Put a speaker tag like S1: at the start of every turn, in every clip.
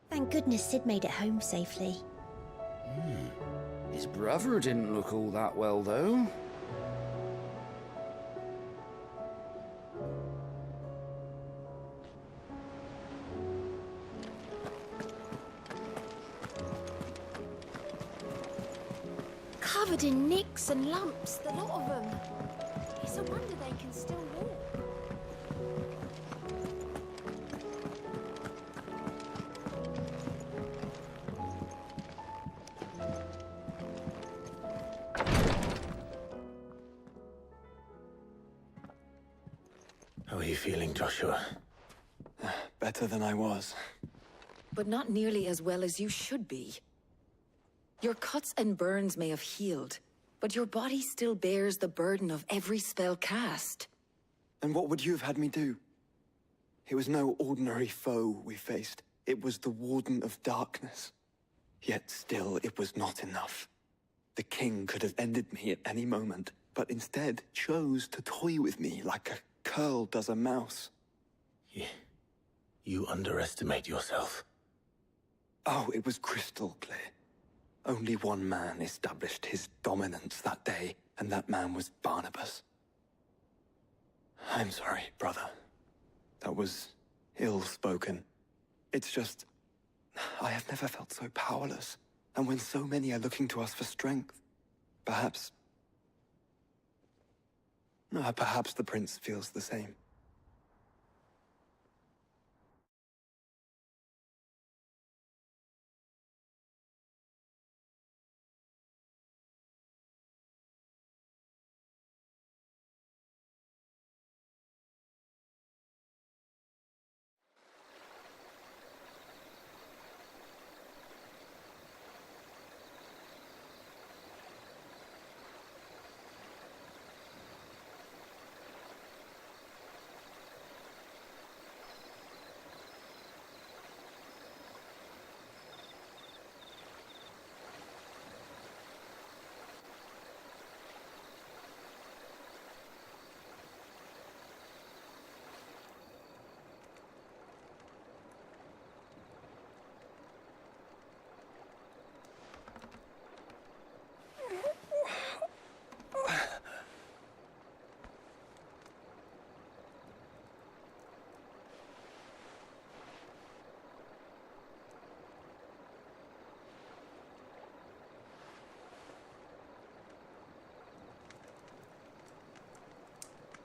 S1: Thank goodness Sid made it home safely.
S2: His brother didn't look all that well, though.
S1: Covered in nicks and lumps, the lot of them. It's a wonder they can still walk.
S3: How are you feeling, Joshua?
S4: Better than I was.
S5: But not nearly as well as you should be. Your cuts and burns may have healed, but your body still bears the burden of every spell cast.
S4: And what would you have had me do? It was no ordinary foe we faced. It was the Warden of Darkness. Yet still, it was not enough. The king could have ended me at any moment, but instead chose to toy with me like a curl does a mouse.
S3: You underestimate yourself.
S4: Oh, it was crystal clear. Only one man established his dominance that day, and that man was Barnabas. I'm sorry, brother. That was ill-spoken. It's just, I have never felt so powerless. And when so many are looking to us for strength, perhaps the prince feels the same.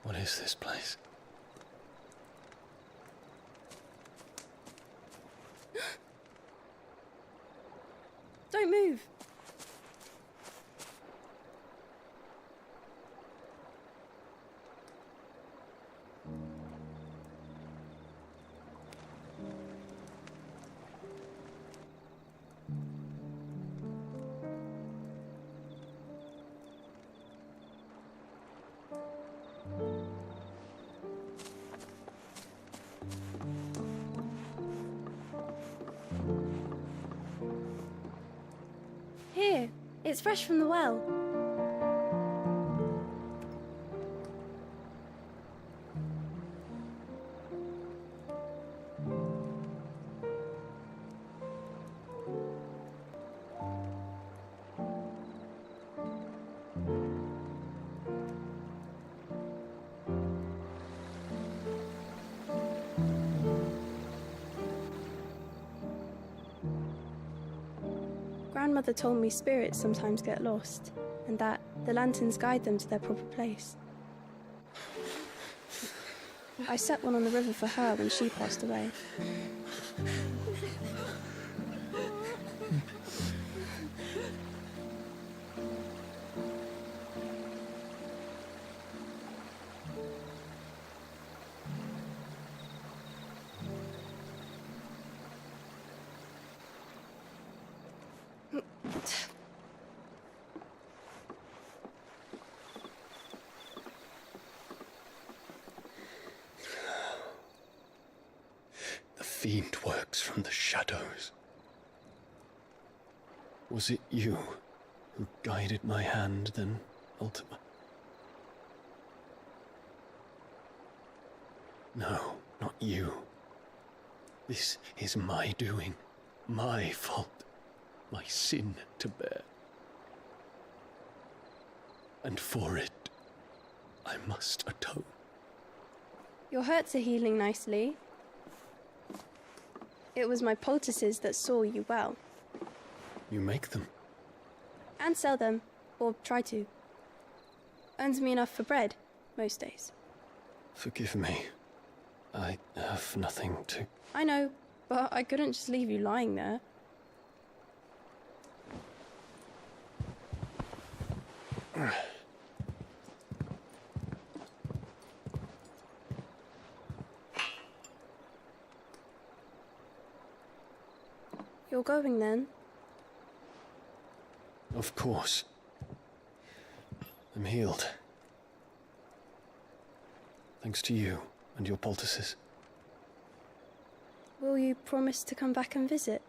S3: What is this place?
S6: Don't move. Here, it's fresh from the well. Grandmother told me spirits sometimes get lost, and that the lanterns guide them to their proper place. I set one on the river for her when she passed away.
S3: The fiend works from the shadows. Was it you who guided my hand, then ultimately? No, not you. This is my doing. my fault, my sin to bear. And for it, I must atone.
S6: Your hurts are healing nicely. It was my poultices that saw you well.
S3: You make them.
S6: And sell them, or try to. Earns me enough for bread, most days.
S3: Forgive me. I have nothing to...
S6: I know, but I couldn't just leave you lying there. You're going then?
S3: Of course. I'm healed. Thanks to you and your poultices.
S6: Will you promise to come back and visit?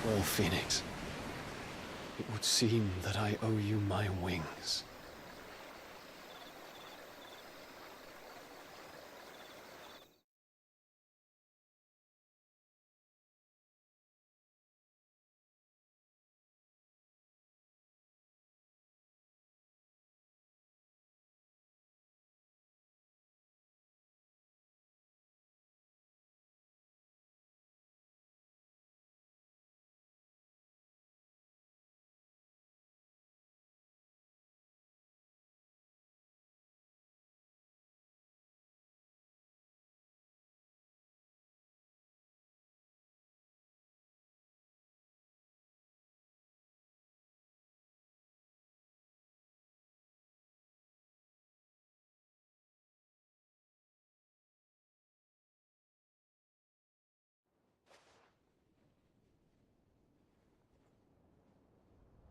S3: Well, Phoenix, it would seem that I owe you my wings.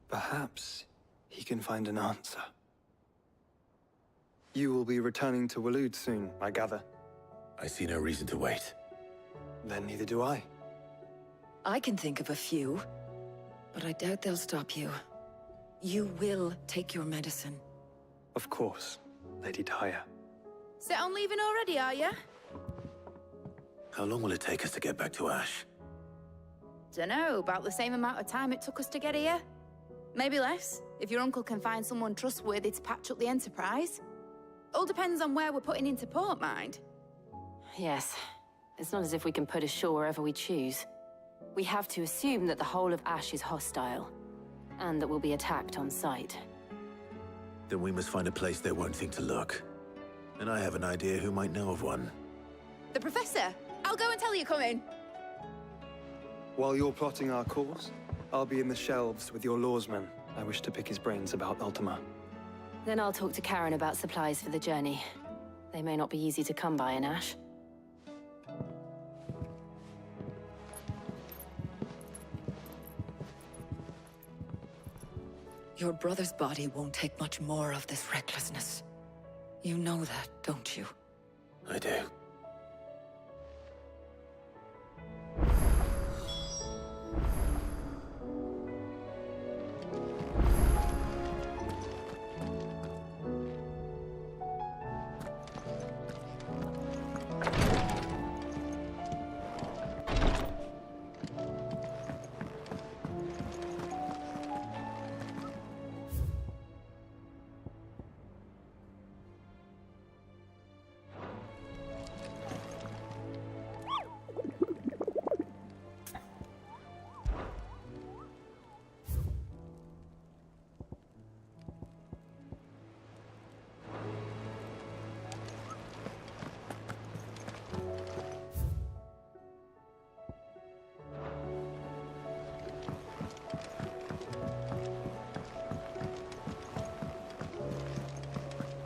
S4: Perhaps he can find an answer. You will be returning to Waloed soon, I gather.
S7: I see no reason to wait.
S4: Then neither do I.
S5: I can think of a few, but I doubt they'll stop you. You will take your medicine.
S4: Of course, Lady Daya.
S1: Set on leaving already, are you?
S7: How long will it take us to get back to Ash?
S1: Dunno, about the same amount of time it took us to get here. Maybe less, if your uncle can find someone trustworthy to patch up the Enterprise. All depends on where we're putting into port, mind.
S8: Yes. It's not as if we can put ashore wherever we choose. We have to assume that the whole of Ash is hostile, and that we'll be attacked on sight.
S7: Then we must find a place they won't think to look. And I have an idea who might know of one.
S1: The Professor! I'll go and tell you coming.
S4: While you're plotting our course, I'll be in the shelves with your lawsman. I wish to pick his brains about Ultima.
S8: Then I'll talk to Karen about supplies for the journey. They may not be easy to come by in Ash.
S5: Your brother's body won't take much more of this recklessness. You know that, don't you?
S7: I do.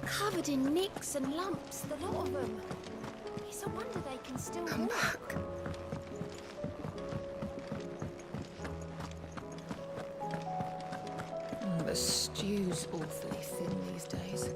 S1: Covered in nicks and lumps, the lot of them. It's a wonder they can still walk.
S9: Stew's awfully thin these days.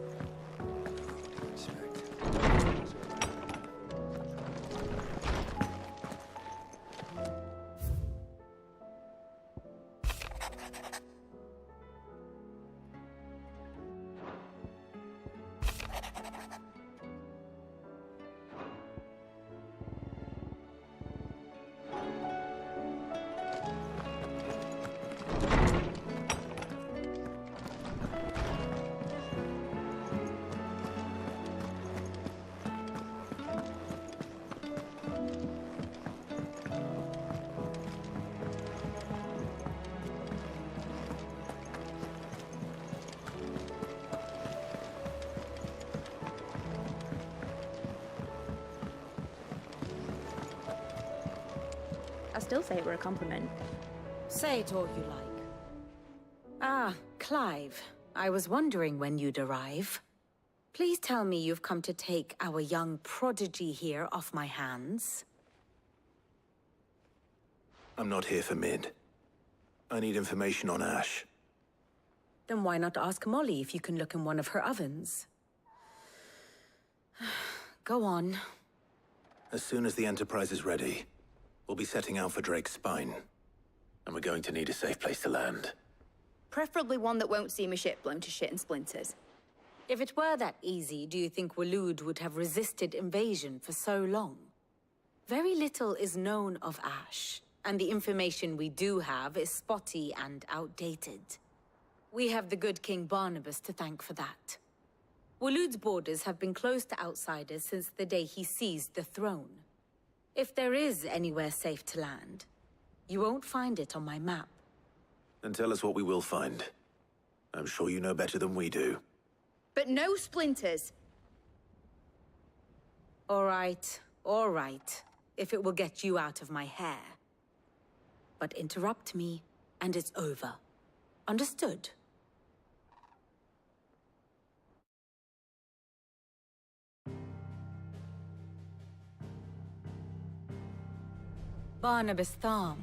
S6: I still say it were a compliment.
S5: Say it all you like. Ah, Clive. I was wondering when you'd arrive. Please tell me you've come to take our young prodigy here off my hands.
S7: I'm not here for Mid. I need information on Ash.
S5: Then why not ask Molly if you can look in one of her ovens? Go on.
S7: As soon as the Enterprise is ready, we'll be setting out for Drake's Spine. And we're going to need a safe place to land.
S1: Preferably one that won't see my ship blown to shit and splinters.
S5: If it were that easy, do you think Waloed would have resisted invasion for so long? Very little is known of Ash, and the information we do have is spotty and outdated. We have the good King Barnabas to thank for that. Waloed's borders have been closed to outsiders since the day he seized the throne. If there is anywhere safe to land, you won't find it on my map.
S7: Then tell us what we will find. I'm sure you know better than we do.
S1: But no splinters.
S5: All right, if it will get you out of my hair. But interrupt me, and it's over. Understood? Barnabas Tharm,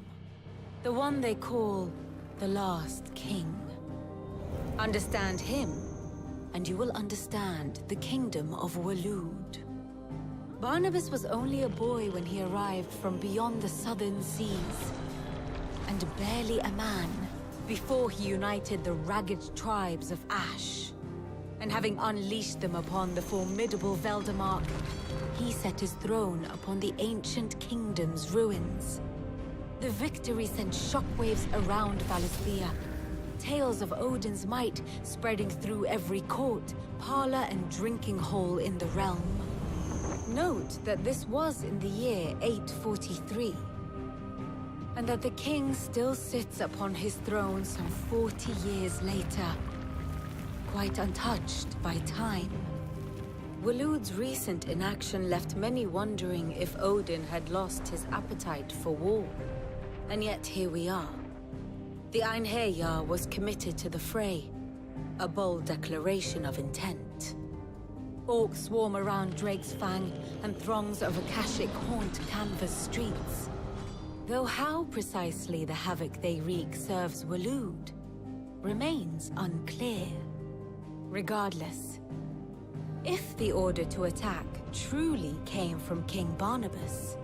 S5: the one they call the Last King. Understand him, and you will understand the kingdom of Waloed. Barnabas was only a boy when he arrived from beyond the southern seas, and barely a man before he united the ragged tribes of Ash. And having unleashed them upon the formidable Veldamark, he set his throne upon the ancient kingdom's ruins. The victory sent shockwaves around Valisthea, tales of Odin's might spreading through every court, parlor, and drinking hole in the realm. Note that this was in the year 843, and that the king still sits upon his throne some 40 years later, quite untouched by time. Waloed's recent inaction left many wondering if Odin had lost his appetite for war. And yet here we are. The Einherjar was committed to the fray, a bold declaration of intent. Orcs swarm around Drake's Fang, and throngs of Akashic haunt canvas streets. Though how precisely the havoc they wreak serves Waloed remains unclear. Regardless, if the order to attack truly came from King Barnabas,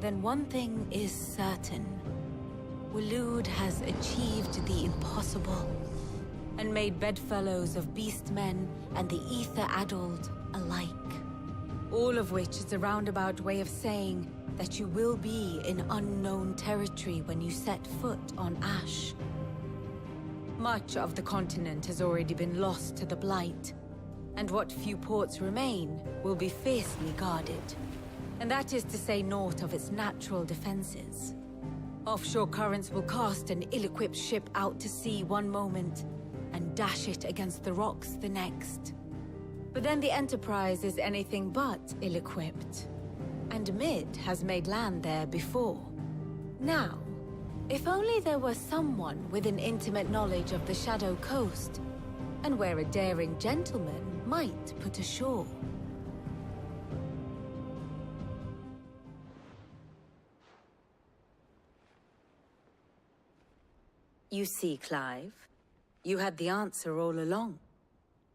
S5: then one thing is certain. Waloed has achieved the impossible, and made bedfellows of beastmen and the ether-addled alike. All of which is a roundabout way of saying that you will be in unknown territory when you set foot on Ash. Much of the continent has already been lost to the Blight, and what few ports remain will be fiercely guarded. And that is to say naught of its natural defenses. Offshore currents will cast an ill-equipped ship out to sea one moment, and dash it against the rocks the next. But then the Enterprise is anything but ill-equipped, and Mid has made land there before. Now, if only there were someone with an intimate knowledge of the Shadow Coast, and where a daring gentleman might put ashore. You see, Clive, You had the answer all along.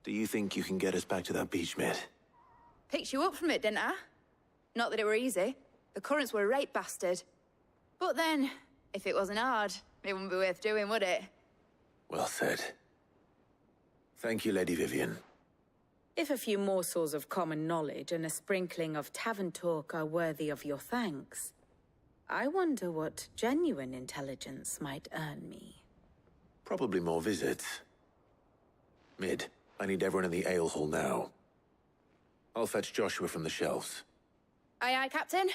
S7: Do you think you can get us back to that beach, Mid?
S1: Picked you up from it, didn't I? Not that it were easy. The currents were a rape bastard. But then, if it wasn't hard, it wouldn't be worth doing, would it?
S7: Well said. Thank you, Lady Vivian.
S5: If a few morsels of common knowledge and a sprinkling of tavern talk are worthy of your thanks, I wonder what genuine intelligence might earn me.
S7: Probably more visits. Mid, I need everyone in the ale hall now. I'll fetch Joshua from the shelves.
S1: Aye, aye, Captain.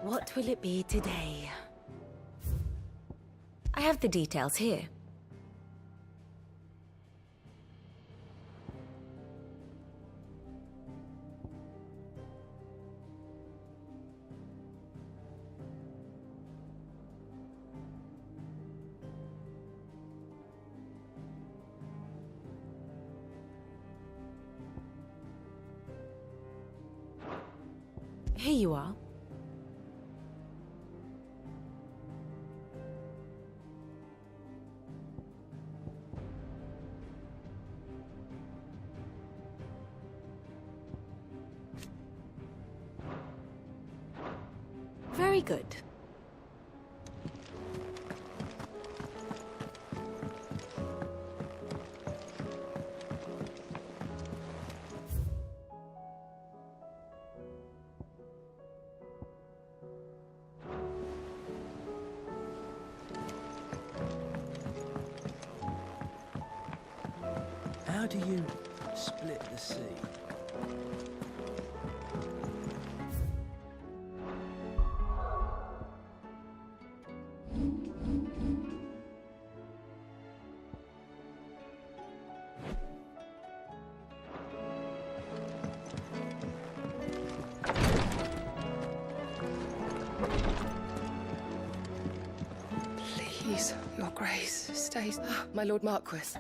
S5: What will it be today? I have the details here. Here you are. Very good.
S10: How do you split the sea?
S9: Please, your grace, stays. My lord Marquis.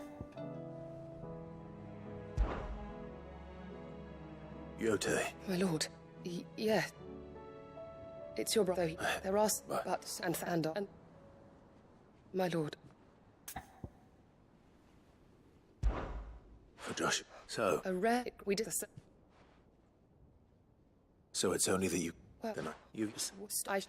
S7: Yote.
S9: My lord. Yeah. It's your brother. There are but and Thandor. And my lord.
S7: For Joshua. So.
S9: A rare. We did the.
S7: So it's only that you.
S9: Well,
S7: then you.
S9: I.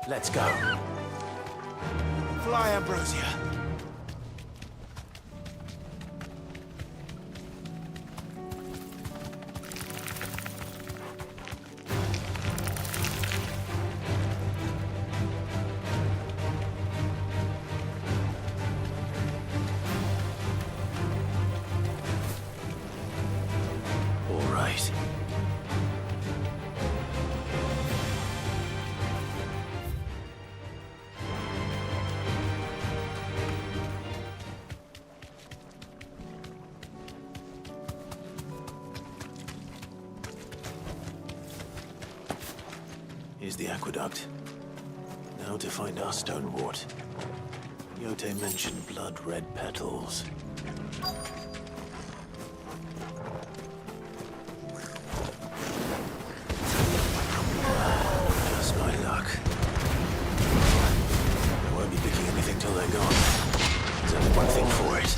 S7: Let's go. Fly, Ambrosia. All right. Here's the aqueduct. Now to find our stonewort. Yote mentioned blood-red petals. Just my luck. I won't be picking anything till they're gone. There's only one thing for it.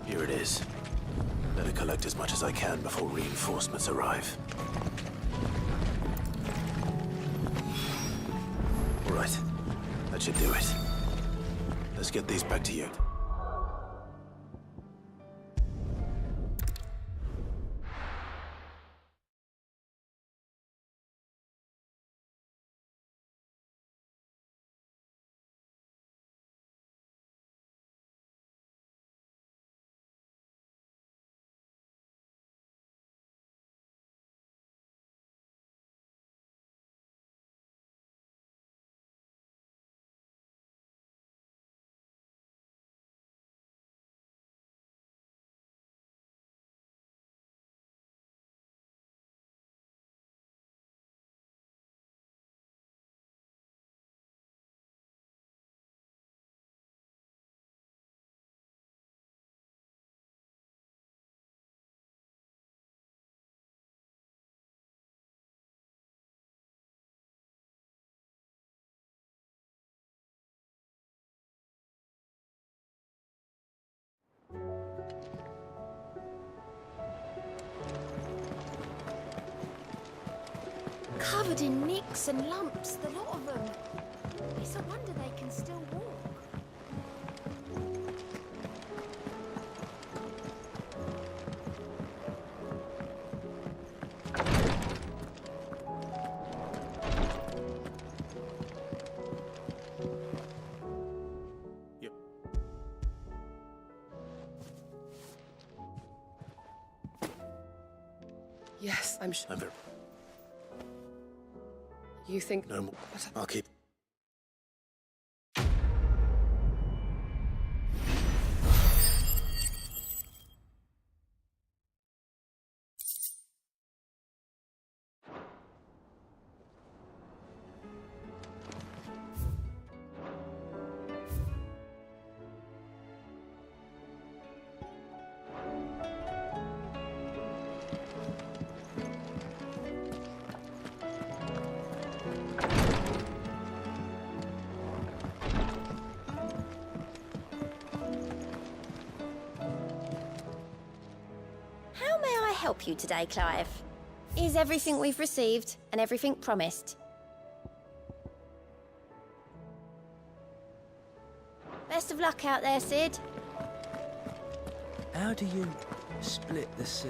S7: Here it is. Better collect as much as I can before reinforcements arrive. All right. That should do it. Let's get these back to you.
S11: Covered in nicks and lumps, the lot of them. It's a wonder they can still walk.
S7: Yep.
S9: Yes, I'm sure.
S7: I'm very...
S9: You think...
S7: No more. I'll keep...
S11: help you today, Clive? Is everything we've received and everything promised? Best of luck out there, Sid.
S10: How do you split the sea?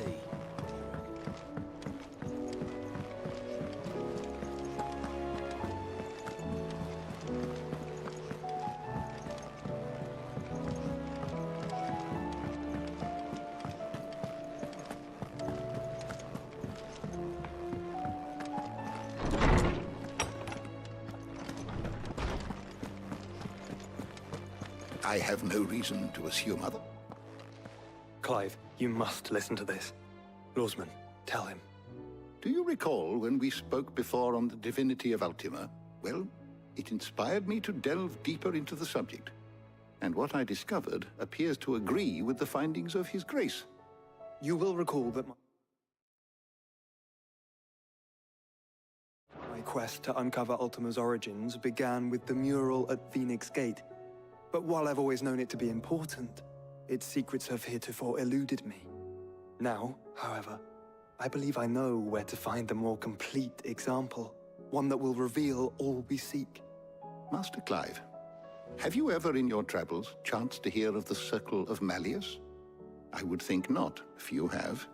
S12: I have no reason to assume other.
S4: Clive, you must listen to this. Lawsman, tell him.
S12: Do you recall when we spoke before on the divinity of Ultima? Well, it inspired me to delve deeper into the subject. And what I discovered appears to agree with the findings of His Grace.
S4: You will recall that my quest to uncover Ultima's origins began with the mural at Phoenix Gate. But while I've always known it to be important, its secrets have heretofore eluded me. Now, however, I believe I know where to find the more complete example, one that will reveal all we seek.
S12: Master Clive, have you ever in your travels chanced to hear of the Circle of Malleus? I would think not, if you have.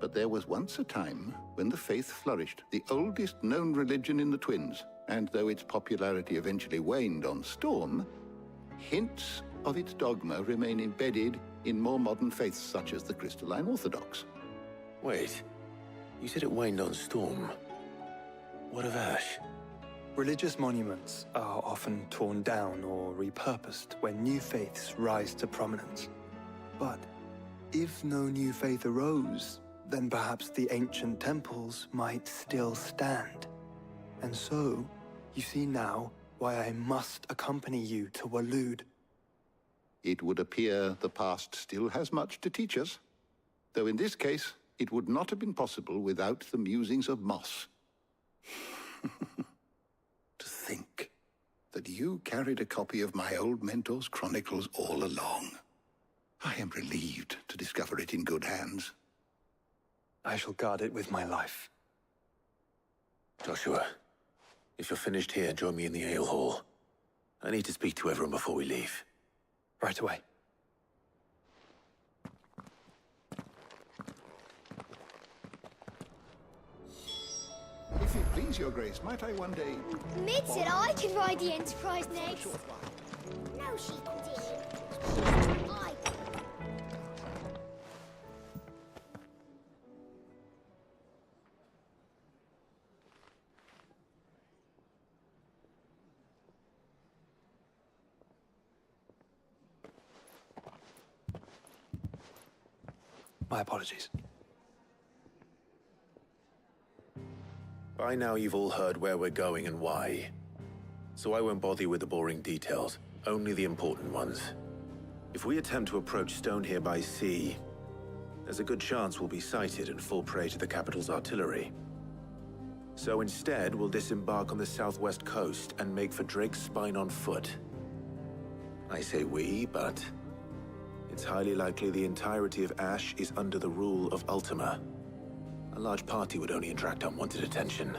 S12: But there was once a time when the faith flourished, the oldest known religion in the Twins, and though its popularity eventually waned on Storm, hints of its dogma remain embedded in more modern faiths such as the Crystalline Orthodox.
S7: Wait, you said it waned on Storm. What of Ash?
S4: Religious monuments are often torn down or repurposed when new faiths rise to prominence. But if no new faith arose, then perhaps the ancient temples might still stand. And so, you see now why I must accompany you to Waloed.
S12: It would appear the past still has much to teach us, though in this case, it would not have been possible without the musings of Moss. To think that you carried a copy of my old mentor's chronicles all along. I am relieved to discover it in good hands.
S4: I shall guard it with my life.
S7: Joshua, if you're finished here, join me in the ale hall. I need to speak to everyone before we leave.
S4: Right away.
S12: If it please your grace, might I one day...
S11: Mid said I could ride the Enterprise next. No, she didn't. I...
S4: My apologies.
S7: By now you've all heard where we're going and why. So I won't bother you with the boring details, only the important ones. If we attempt to approach Stone here by sea, there's a good chance we'll be sighted and fall prey to the capital's artillery. So instead, we'll disembark on the southwest coast and make for Drake's Spine on foot. I say we, but it's highly likely the entirety of Ash is under the rule of Ultima. A large party would only attract unwanted attention,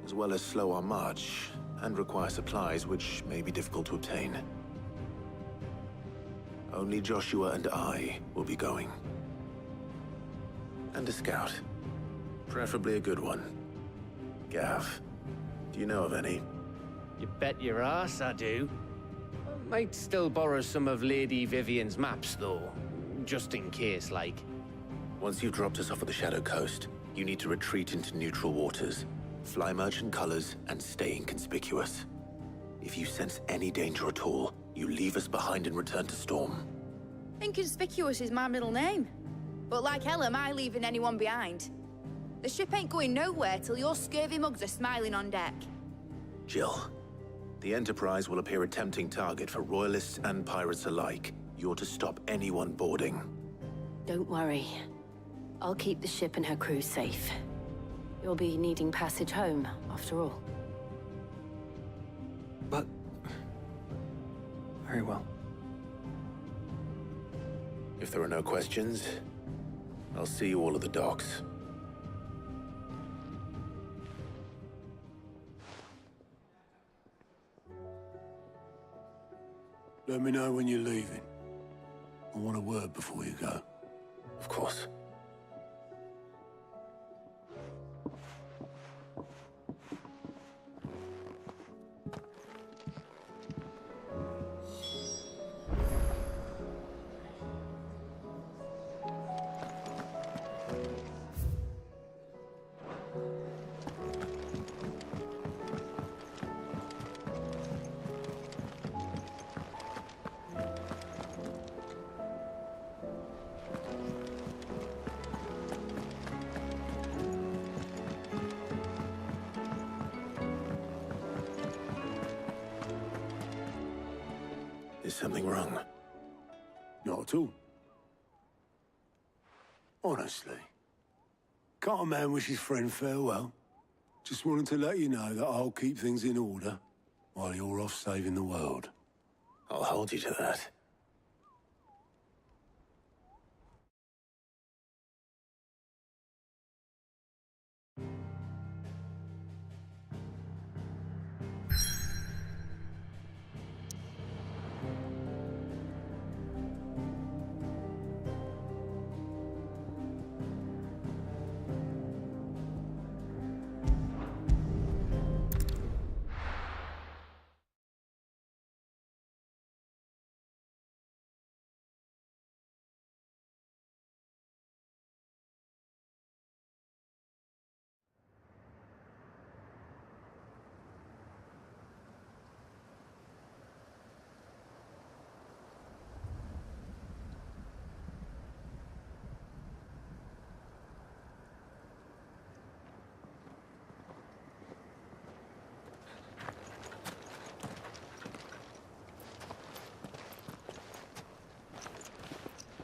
S7: as well as slow our march and require supplies which may be difficult to obtain. Only Joshua and I will be going. And a scout. Preferably a good one. Gav, do you know of any?
S13: You bet your ass I do. Might still borrow some of Lady Vivian's maps, though. Just in case, like.
S7: Once you've dropped us off at the Shadow Coast, you need to retreat into neutral waters, fly merchant colors, and stay inconspicuous. If you sense any danger at all, you leave us behind and return to Storm.
S1: Inconspicuous is my middle name. But like hell am I leaving anyone behind. The ship ain't going nowhere till your scurvy mugs are smiling on deck.
S7: Jill, the Enterprise will appear a tempting target for royalists and pirates alike. You're to stop anyone boarding.
S8: Don't worry. I'll keep the ship and her crew safe. You'll be needing passage home, after all.
S4: But... very well.
S7: If there are no questions, I'll see you all at the docks.
S14: Let me know when you're leaving. I want a word before you go.
S7: Of course. Is something wrong?
S14: Not at all. Honestly. Can't a man wish his friend farewell? Just wanted to let you know that I'll keep things in order while you're off saving the world.
S7: I'll hold you to that.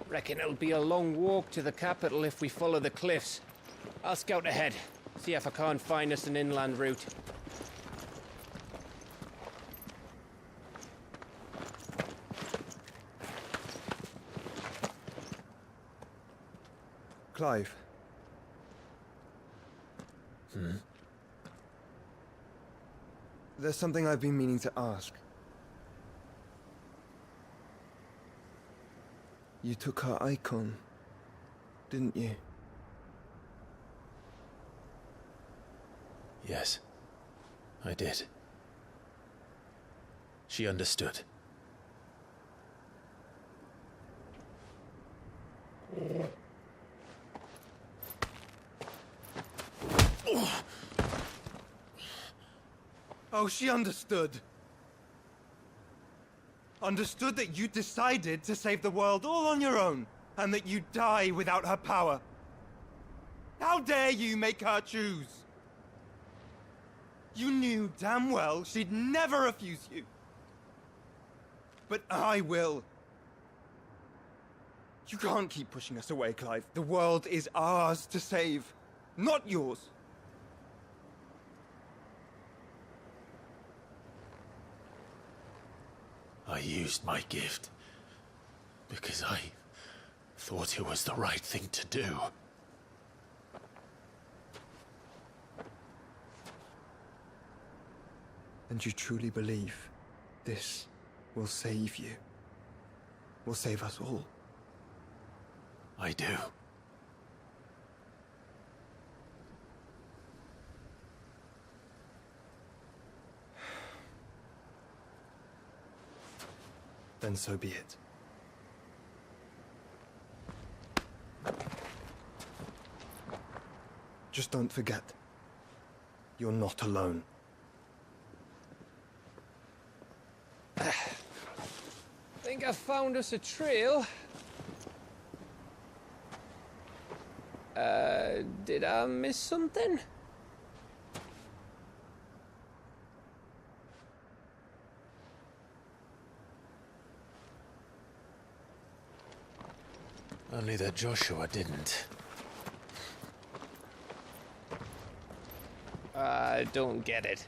S13: Reckon it'll be a long walk to the capital if we follow the cliffs. I'll scout ahead, see if I can't find us an inland route.
S15: Clive. There's something I've been meaning to ask. You took her icon, didn't you?
S7: Yes, I did. She understood.
S15: Oh, she understood. Understood that you decided to save the world all on your own, and that you'd die without her power. How dare you make her choose? You knew damn well she'd never refuse you. But I will. You can't keep pushing us away, Clive. The world is ours to save, not yours.
S7: I used my gift because I thought it was the right thing to do.
S15: And you truly believe this will save you? Will save us all?
S7: I do.
S15: Then so be it. Just don't forget, you're not alone.
S13: Think I found us a trail. Did I miss something?
S7: Only that Joshua didn't.
S13: I don't get it.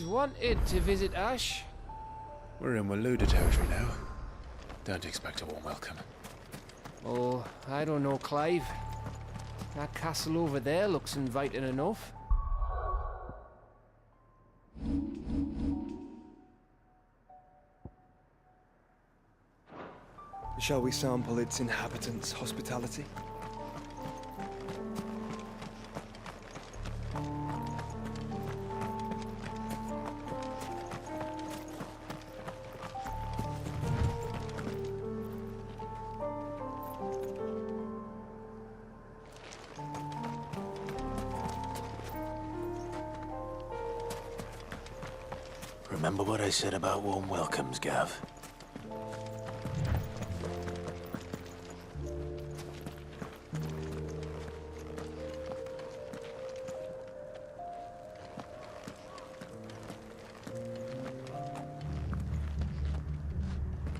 S13: wanted to visit Ash.
S3: We're in Waluda territory now. Don't expect a warm welcome.
S13: Oh, I don't know, Clive. That castle over there looks inviting enough.
S16: Shall we sample its inhabitants' hospitality?
S7: Remember what I said about warm welcomes, Gav?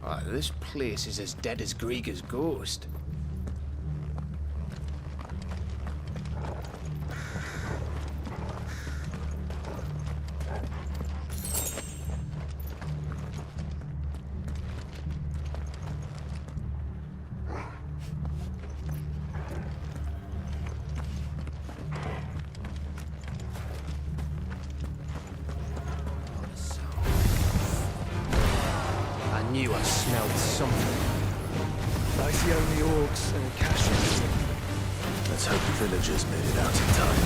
S13: Oh, this place is as dead as Grieger's ghost. I knew I smelled something.
S16: I see only orcs and caches.
S7: Let's hope the villagers made it out in time.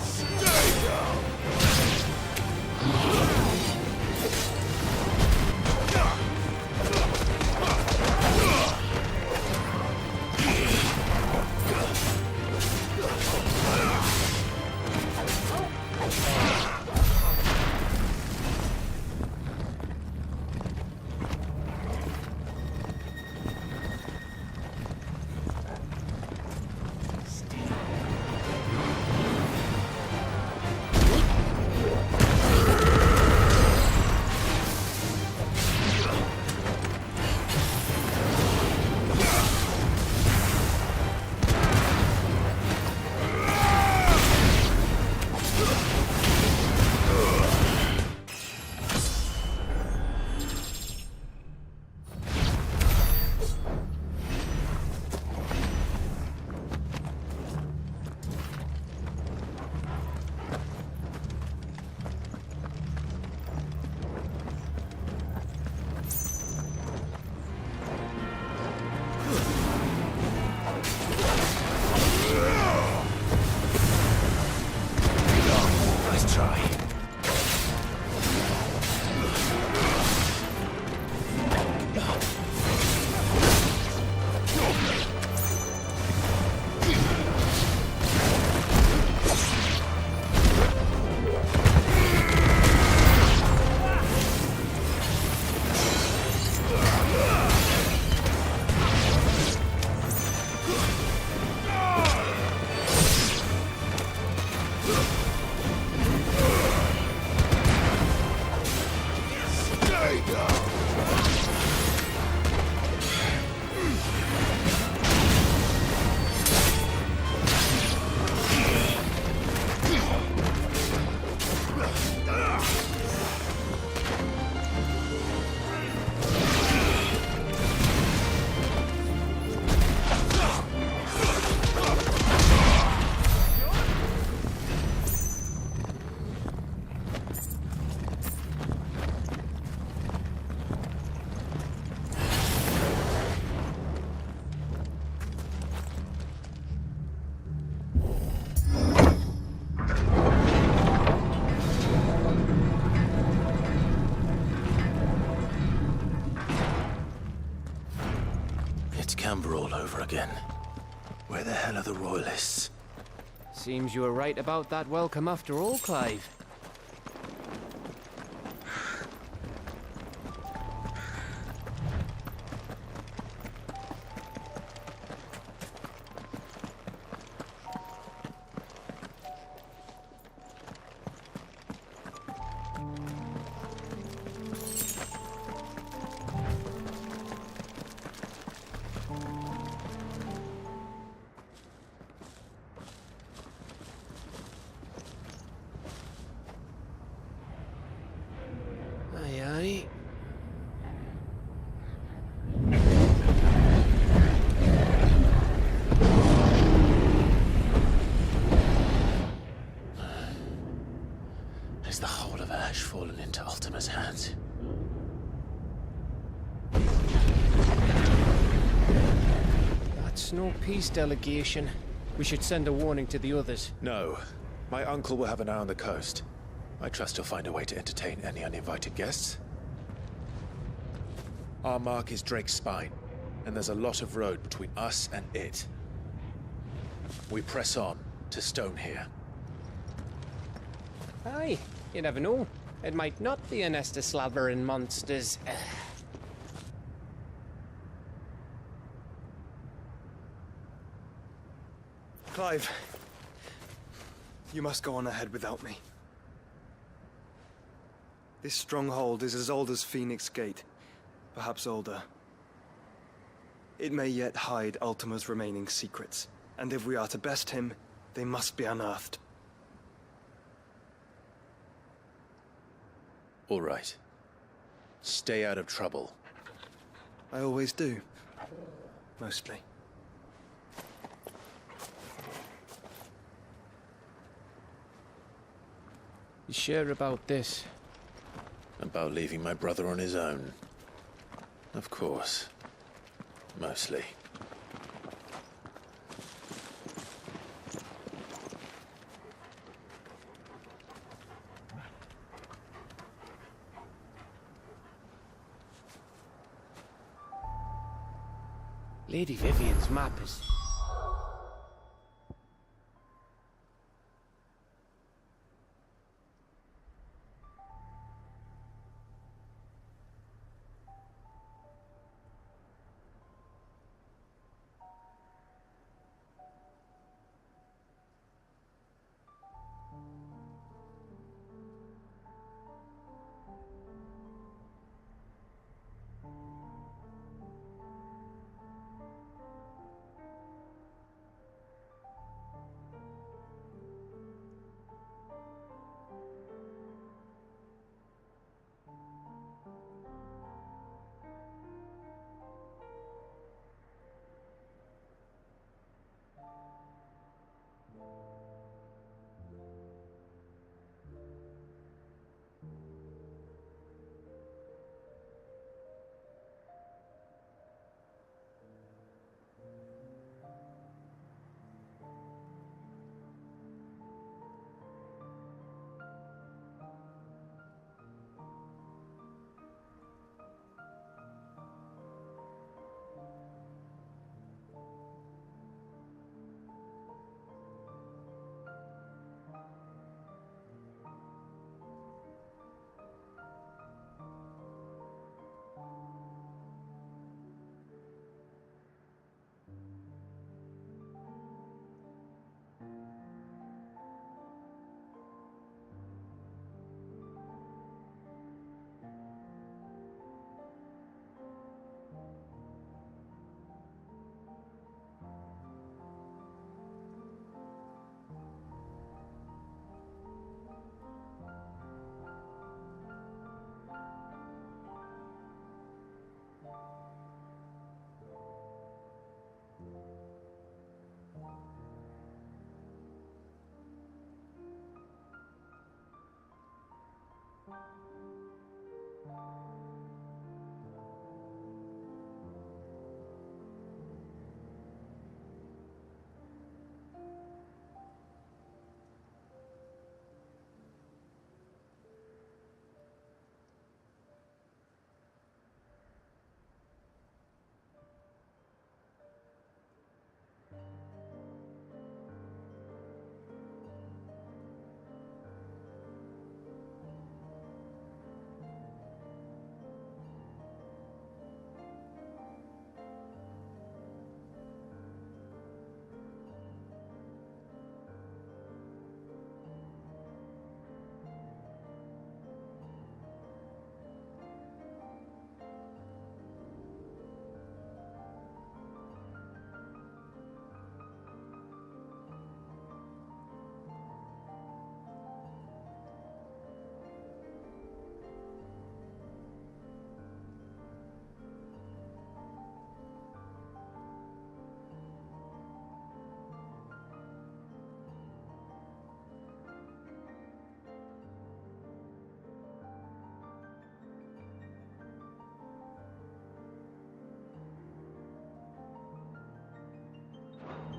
S7: Stay down! Camber all over again. Where the hell are the royalists?
S13: Seems you were right about that welcome after all, Clive. no peace delegation. We should send a warning to the others.
S17: No. My uncle will have an eye on the coast. I trust he'll find a way to entertain any uninvited guests. Our mark is Drake's Spine, and there's a lot of road between us and it. We press on to Stone here.
S13: Aye, you never know. It might not be a nest of slabbering monsters.
S16: Clive, you must go on ahead without me. This stronghold is as old as Phoenix Gate, perhaps older. It may yet hide Ultima's remaining secrets, and if we are to best him, they must be unearthed.
S17: All right. Stay out of trouble.
S16: I always do. Mostly.
S13: You sure about this?
S17: About leaving my brother on his own. Of course. Mostly.
S13: Lady Vivian's map is...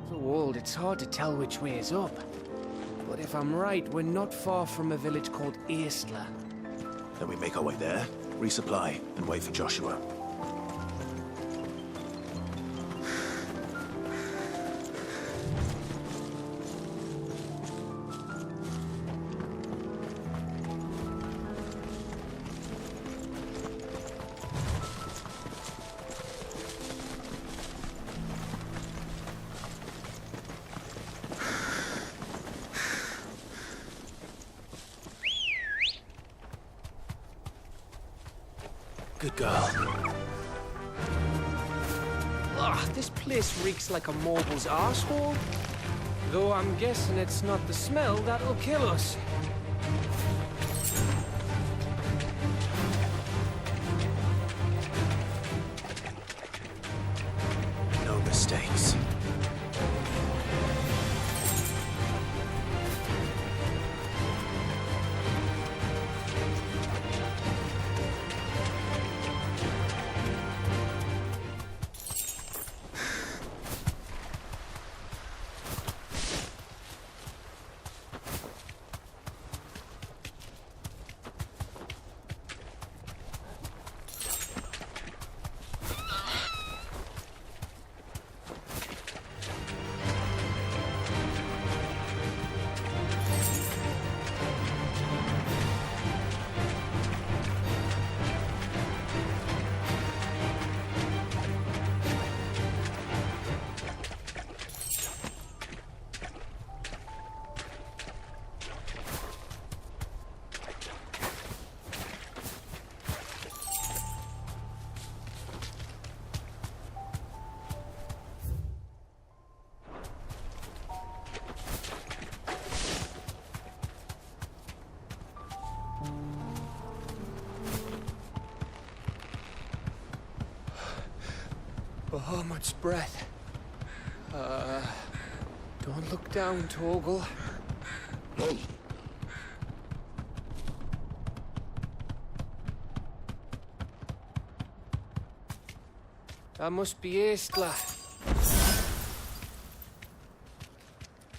S13: So old, it's hard to tell which way is up. But if I'm right, we're not far from a village called Aistla.
S7: Then we make our way there, resupply, and wait for Joshua. Good girl.
S13: Ugh, this place reeks like a mobile's arsehole. Though I'm guessing it's not the smell that'll kill us.
S7: No mistakes.
S13: Bahamut's breath. Don't look down, Torgal. That must be Aistla.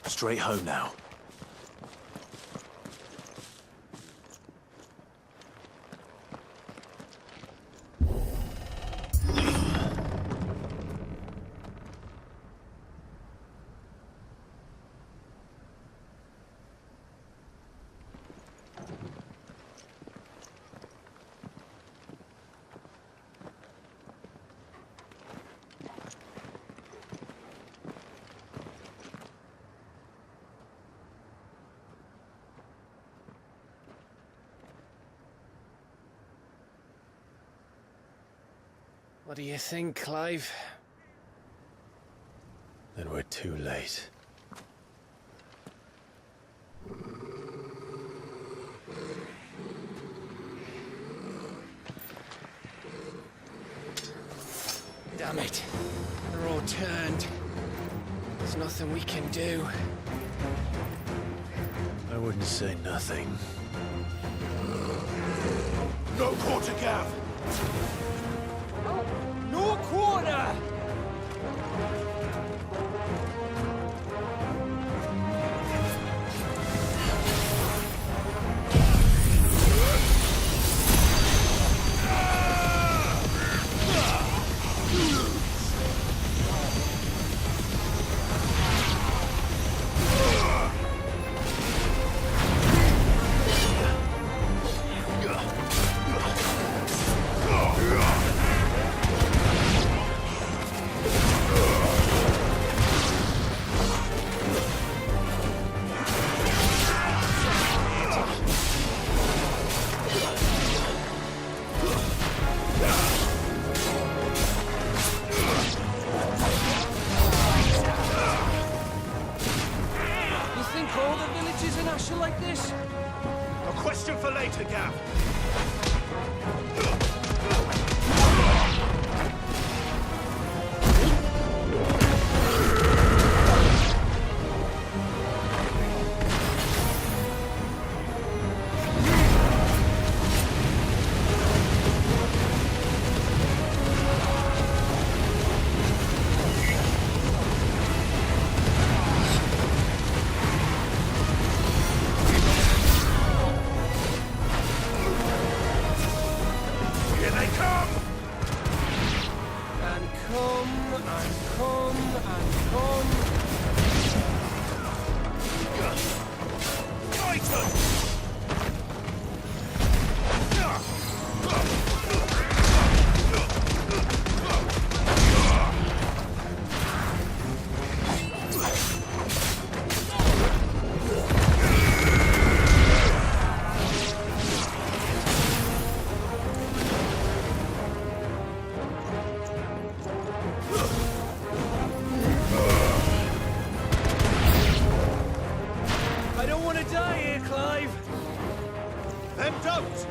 S7: Straight home now.
S13: What do you think, Clive?
S7: Then we're too late.
S13: Damn it. They're all turned. There's nothing we can do.
S7: I wouldn't say nothing.
S14: No quarter, Gav!
S13: No quarter!
S14: Ugh!
S13: come and come and come. Titan! I don't want to die here, Clive.
S7: Then don't!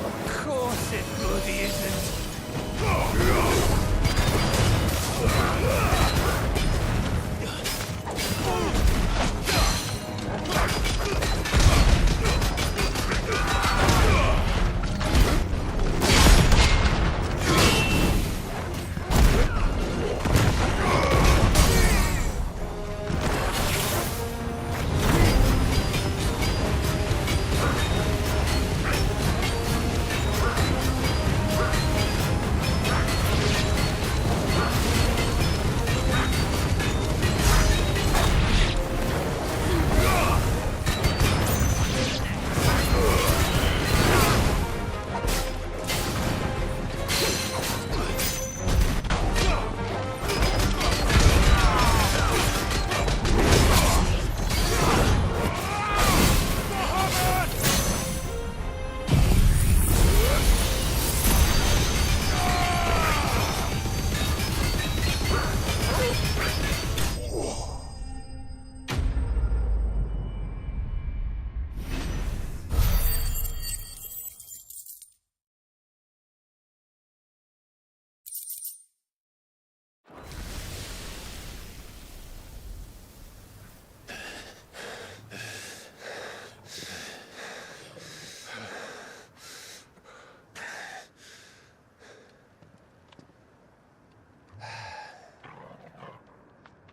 S13: Of course it bloody isn't.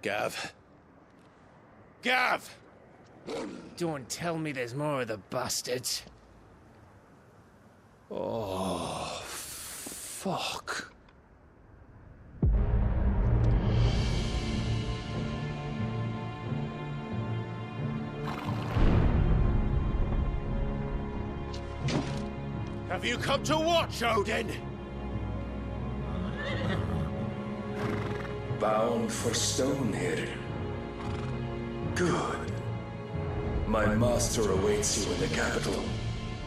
S7: Gav. Gav!
S13: Don't tell me there's more of the bastards.
S3: Oh, fuck.
S7: Have you come to watch, Odin?
S18: Bound for stone here. Good. My master awaits you in the capital,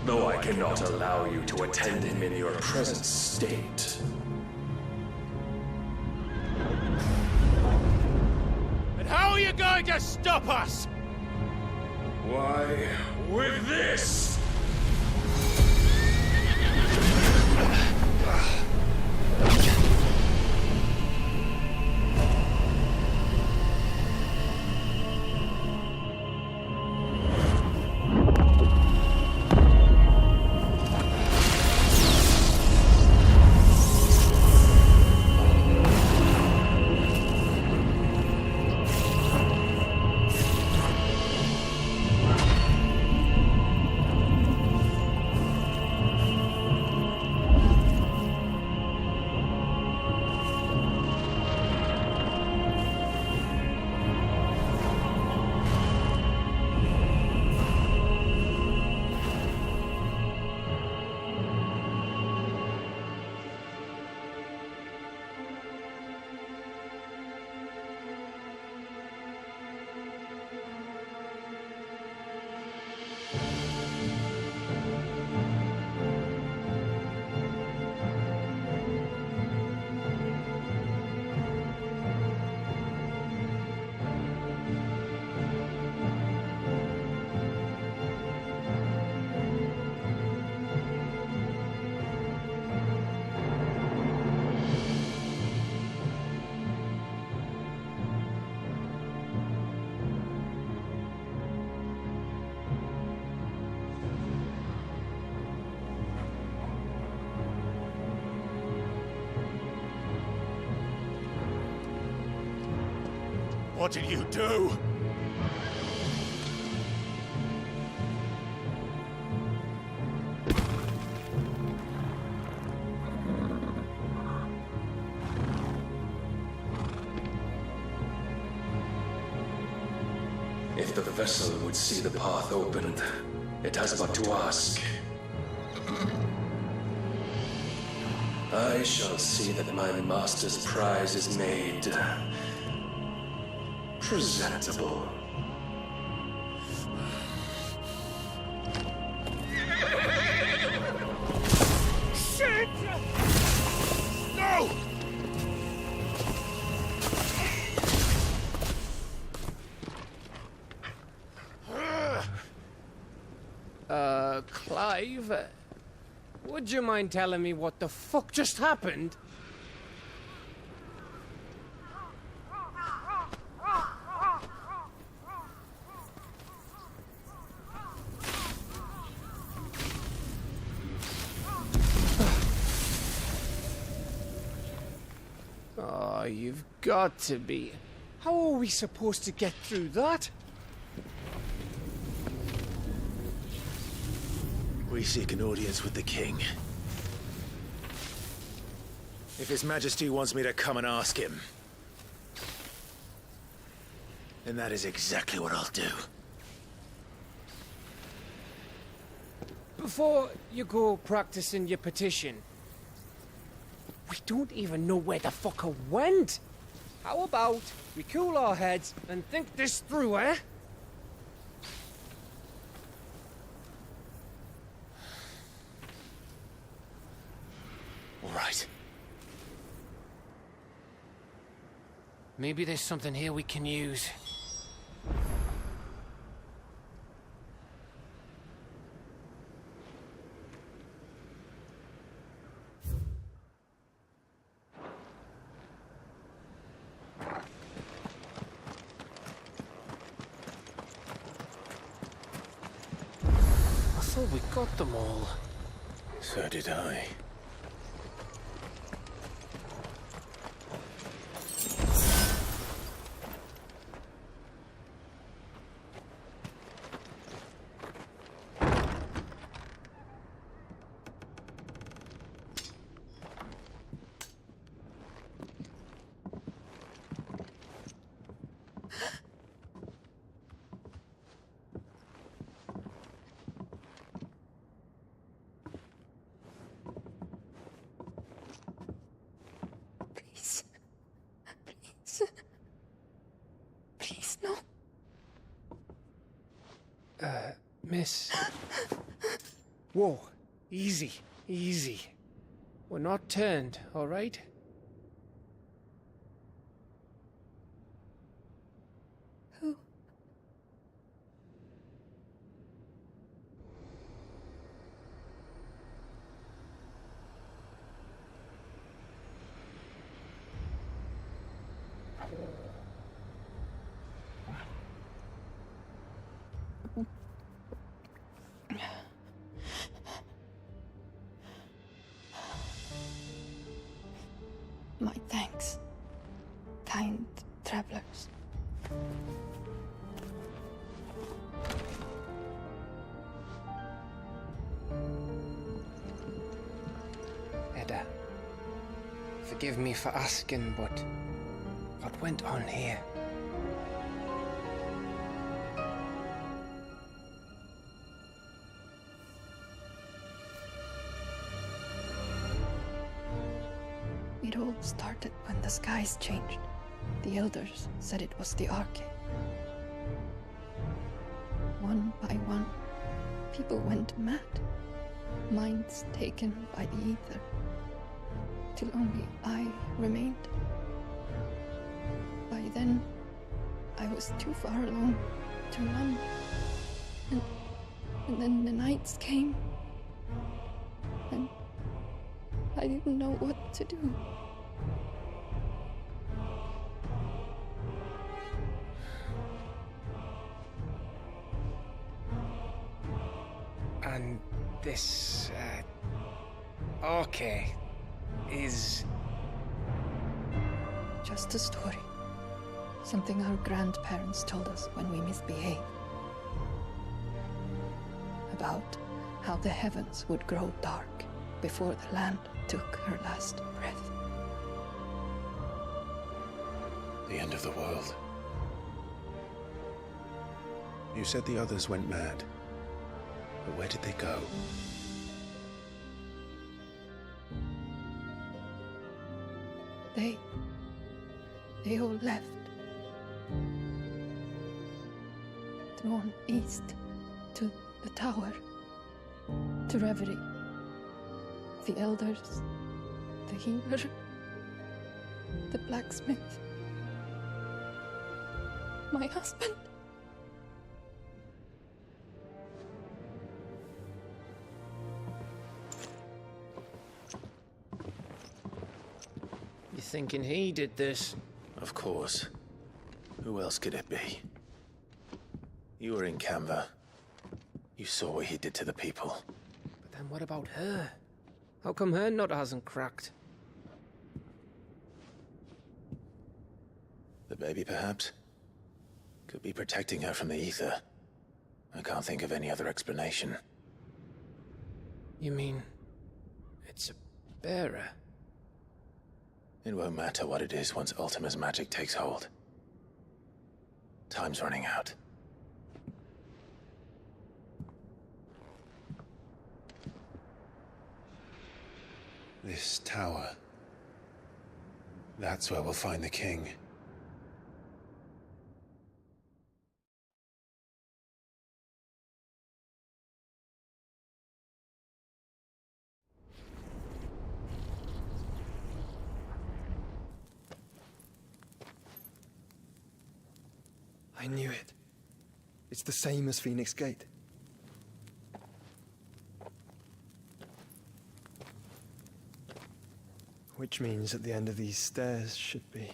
S18: though I cannot allow you to attend him in your present state.
S7: And how are you going to stop us?
S18: Why, with this!
S17: What did you do?
S18: If the vessel would see the path opened, it has but to ask. I shall see that my master's prize is made presentable.
S17: Shit! No!
S13: Clive, would you mind telling me what the fuck just happened? Oh, you've got to be. How are we supposed to get through that?
S17: We seek an audience with the king. If His Majesty wants me to come and ask him, then that is exactly what I'll do.
S13: Before you go practicing your petition, we don't even know where the fucker went. How about we cool our heads and think this through, eh?
S17: All right.
S13: Maybe there's something here we can use. I thought we got them all.
S17: So did I.
S1: Please, no.
S13: Miss. Whoa, easy, easy. We're not turned, all right?
S1: Who? My thanks, kind travelers.
S13: Edda, forgive me for asking, but what went on here?
S1: It all started when the skies changed. The elders said it was the Arcade. One by one, people went mad. Minds taken by the ether. Till only I remained. By then, I was too far along to run. And then the nights came. And I didn't know what to do.
S13: And this, is...
S1: Just a story.
S19: Something our grandparents told us when we misbehaved. About how the heavens would grow dark before the land took her last breath.
S17: The end of the world. You said the others went mad. But where did they go?
S19: They all left. Drawn east to the tower, to Reverie. The elders, the healer, the blacksmith, my husband.
S13: You thinking he did this?
S7: Of course. Who else could it be? You were in Canva. You saw what he did to the people.
S13: But then what about her? How come her nut hasn't cracked?
S7: The baby, perhaps? Could be protecting her from the ether. I can't think of any other explanation.
S13: You mean... it's a bearer?
S7: It won't matter what it is once Ultima's magic takes hold. Time's running out.
S17: This tower. That's where we'll find the king.
S16: I knew it. It's the same as Phoenix Gate. Which means at the end of these stairs should be...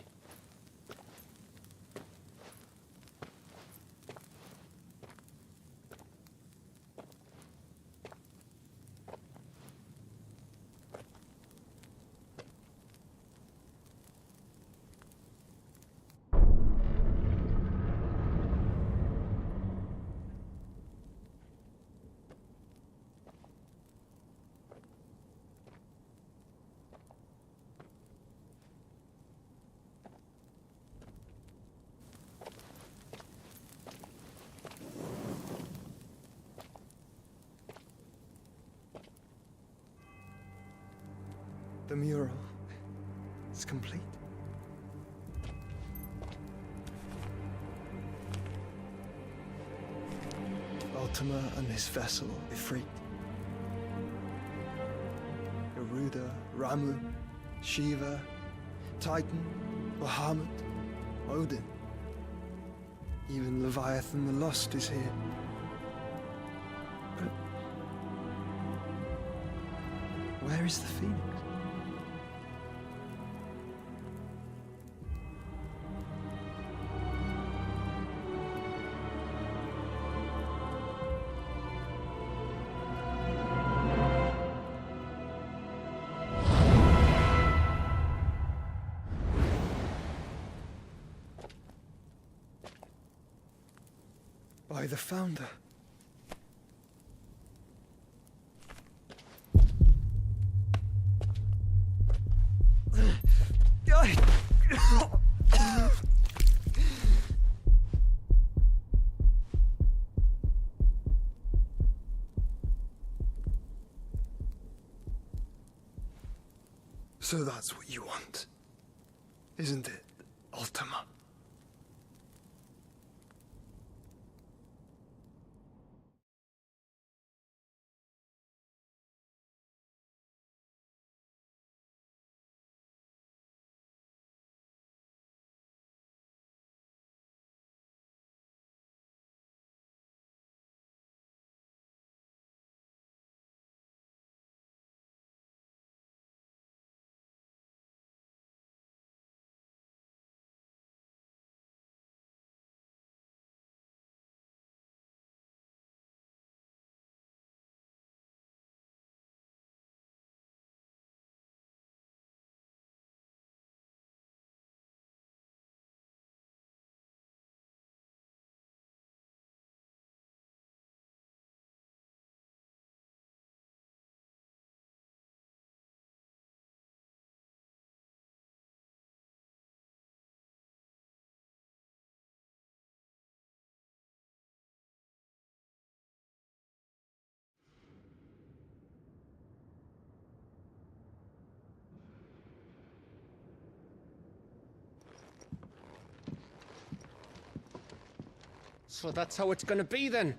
S16: The mural is complete. Ultima and his vessel, Ifrit. Garuda, Ramu, Shiva, Titan, Bahamut, Odin. Even Leviathan the Lost is here. But where is the Phoenix? By the Founder. So that's what you want, isn't it, Ultima?
S13: So that's how it's gonna be then?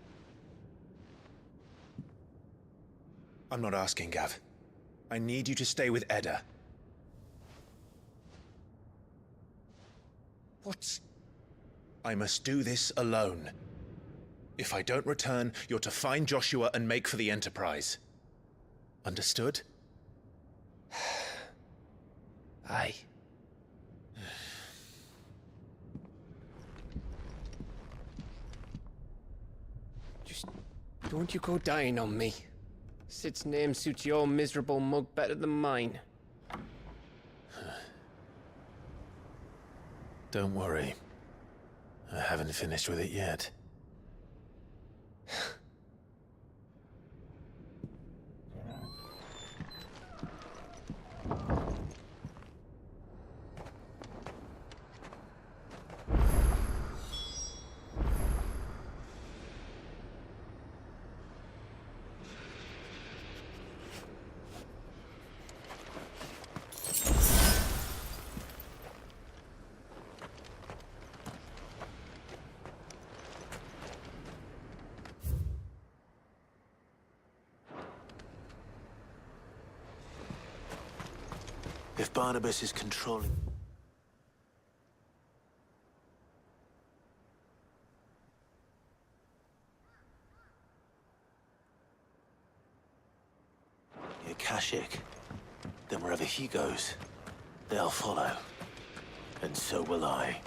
S17: I'm not asking, Gav. I need you to stay with Edda.
S13: What?
S17: I must do this alone. If I don't return, you're to find Joshua and make for the Enterprise. Understood?
S13: Aye. Just don't you go dying on me. Sid's name suits your miserable mug better than mine.
S17: Don't worry. I haven't finished with it yet.
S7: If Barnabas is controlling... the Akashic, then wherever he goes, they'll follow. And so will I.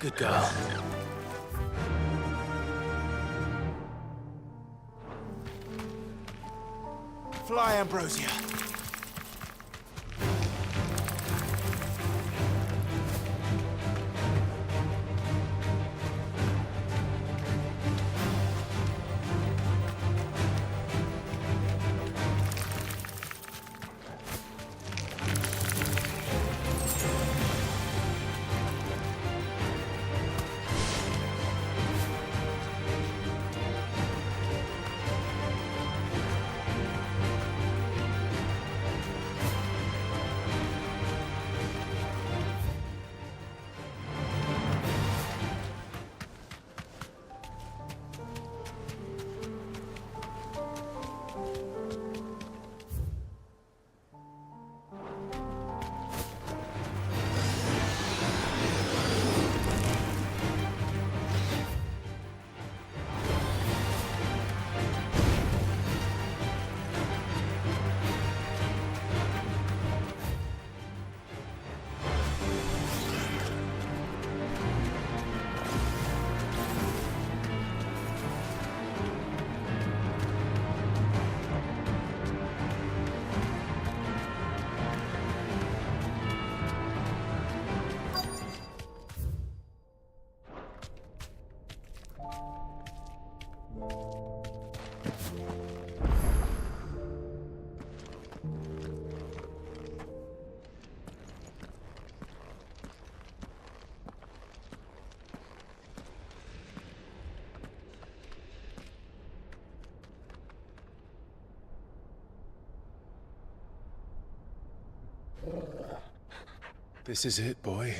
S7: Good girl. Fly, Ambrosia.
S17: This is it, boy.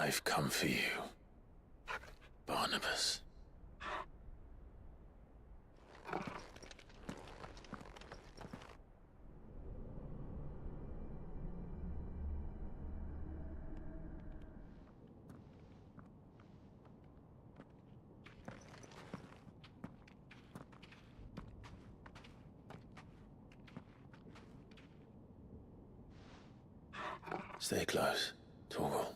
S17: I've come for you, Barnabas. Stay close, Torgal.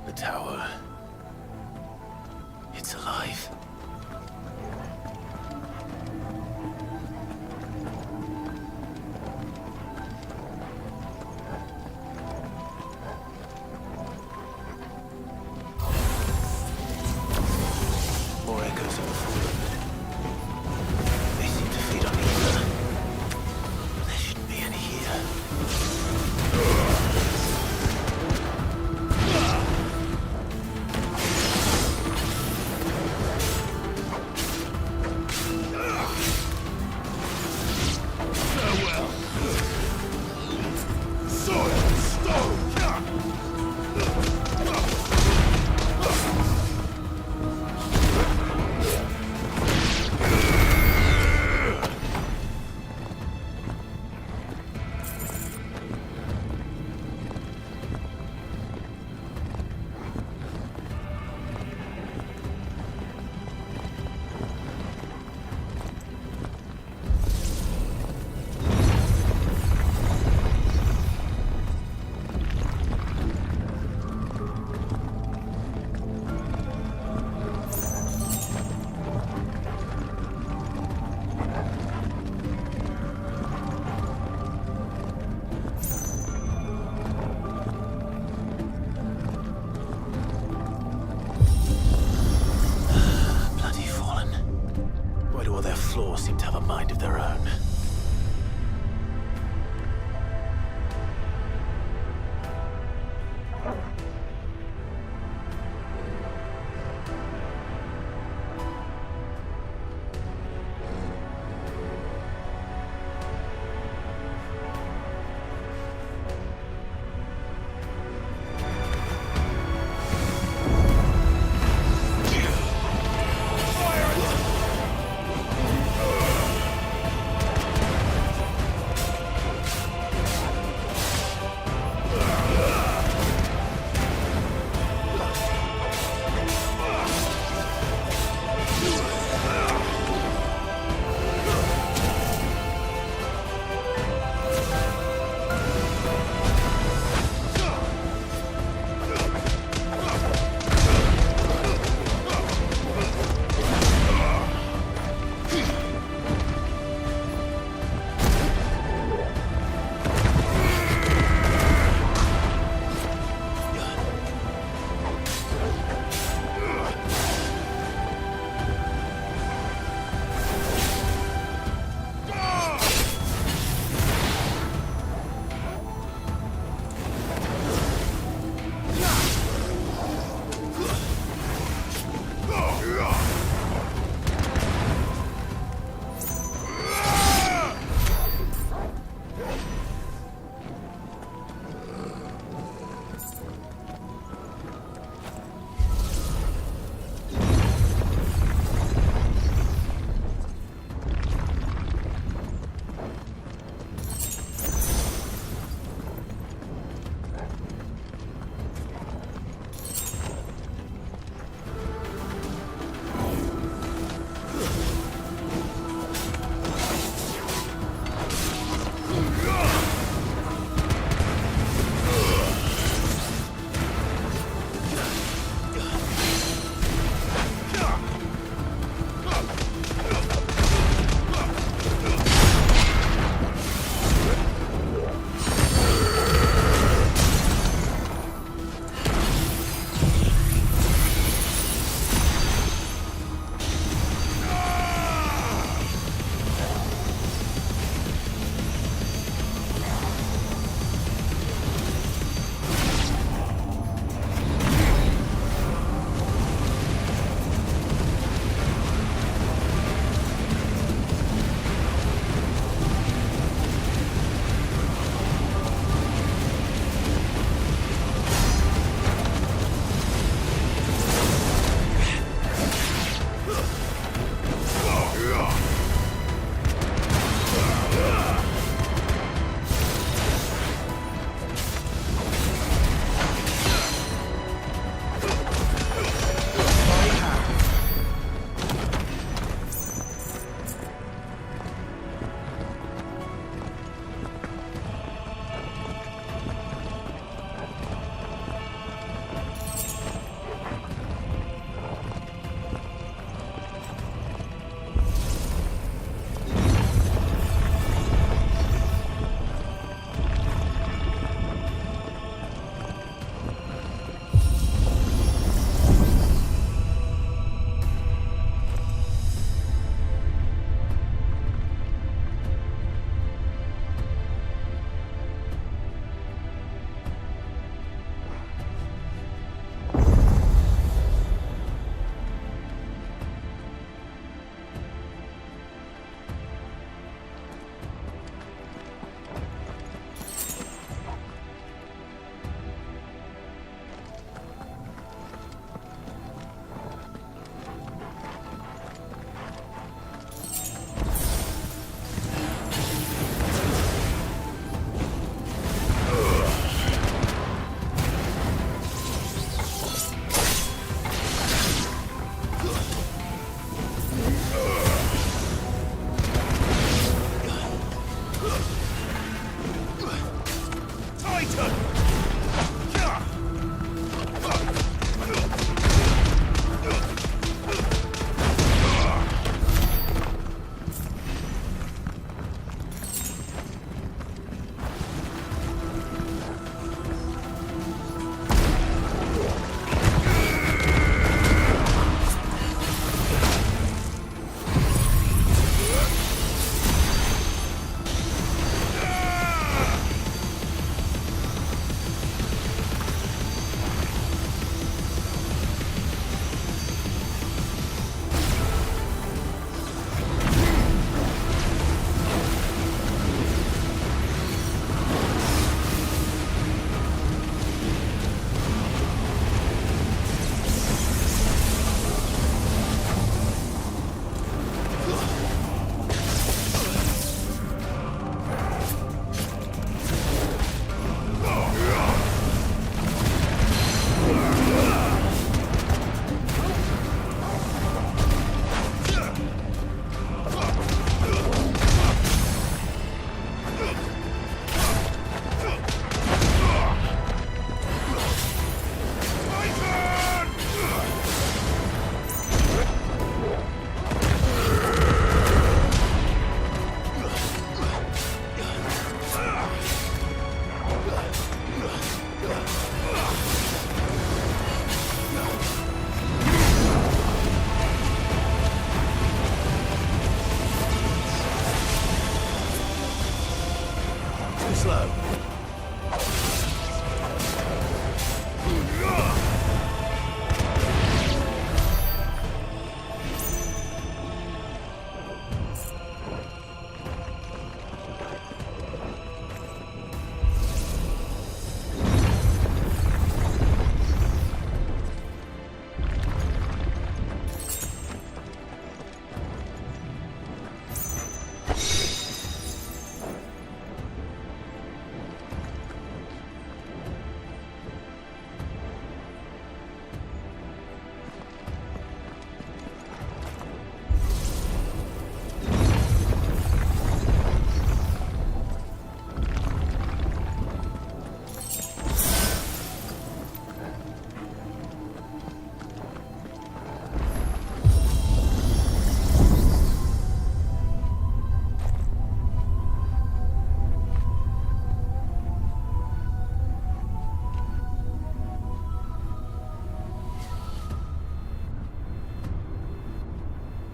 S17: The tower. It's alive. More echoes of the fallen. They seem to feed on each other. There shouldn't be any here. Floors seem to have a mind of their own.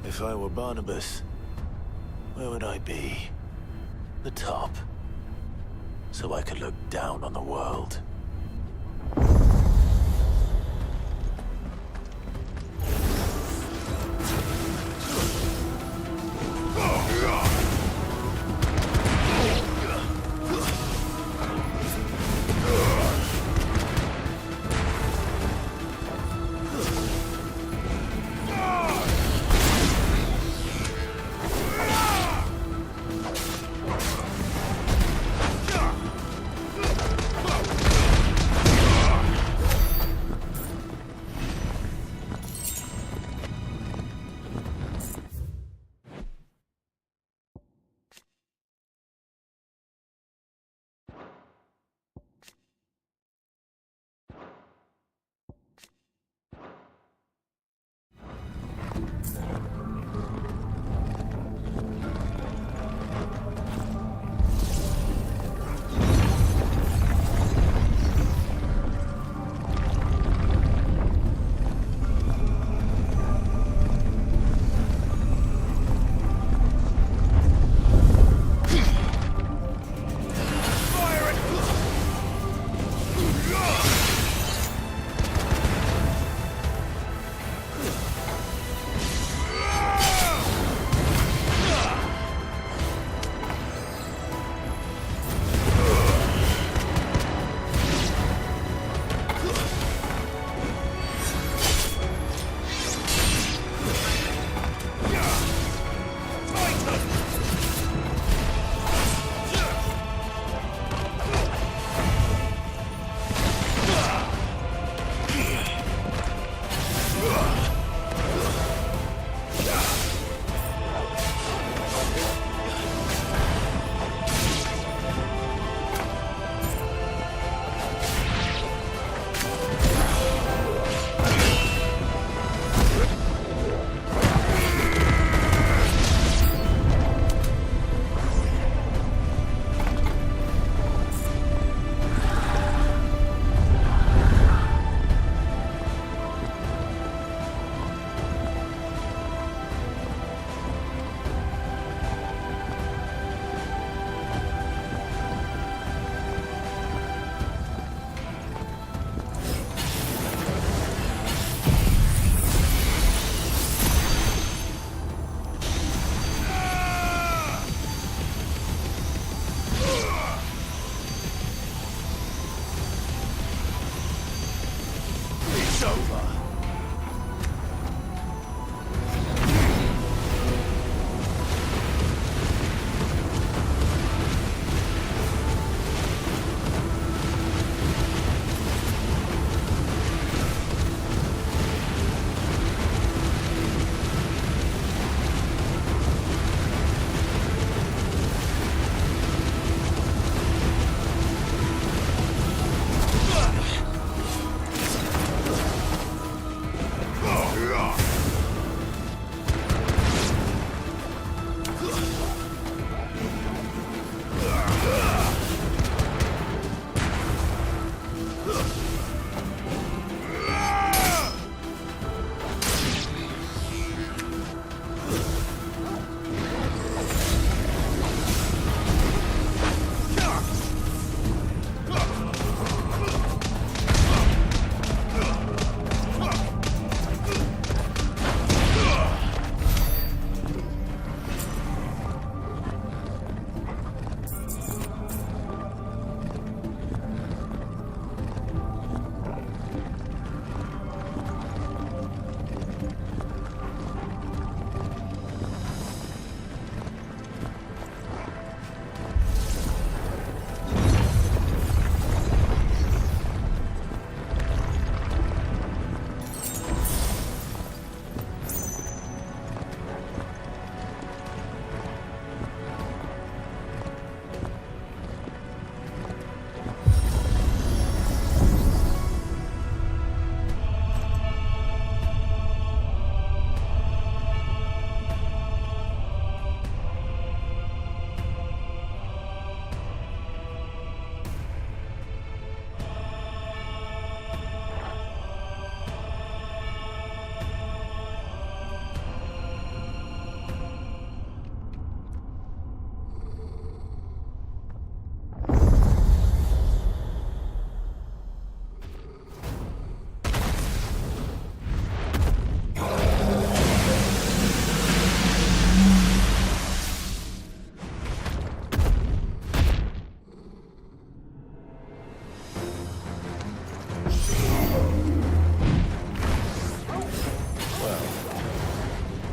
S7: If I were Barnabas, where would I be? The top. So I could look down on the world.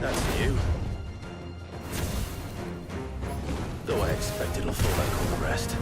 S7: That's new. Though I expect it'll fall like all the rest.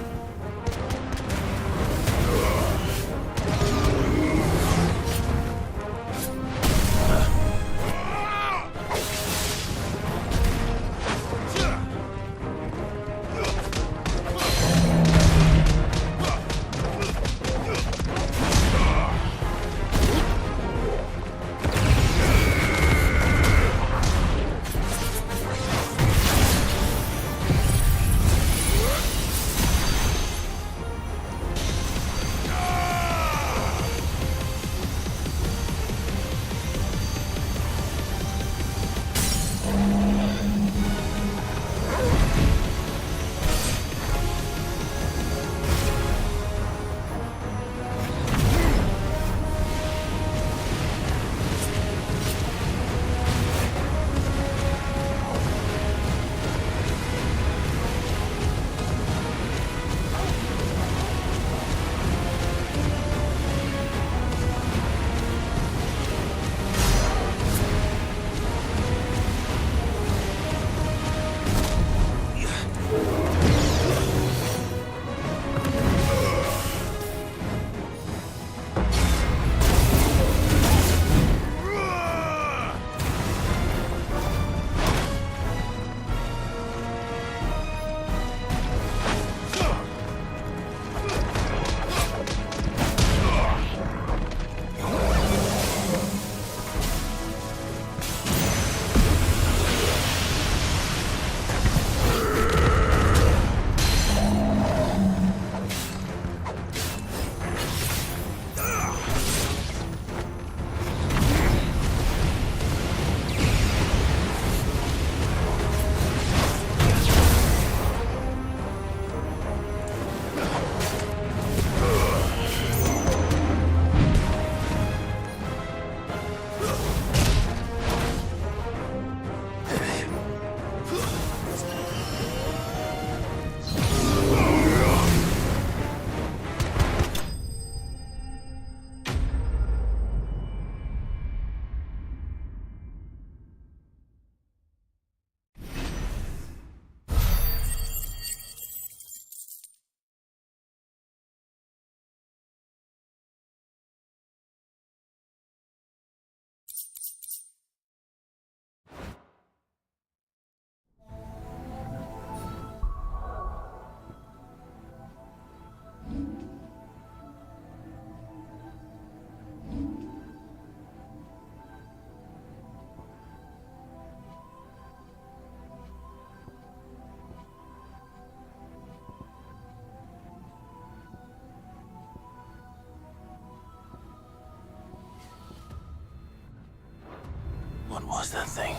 S7: What was that thing?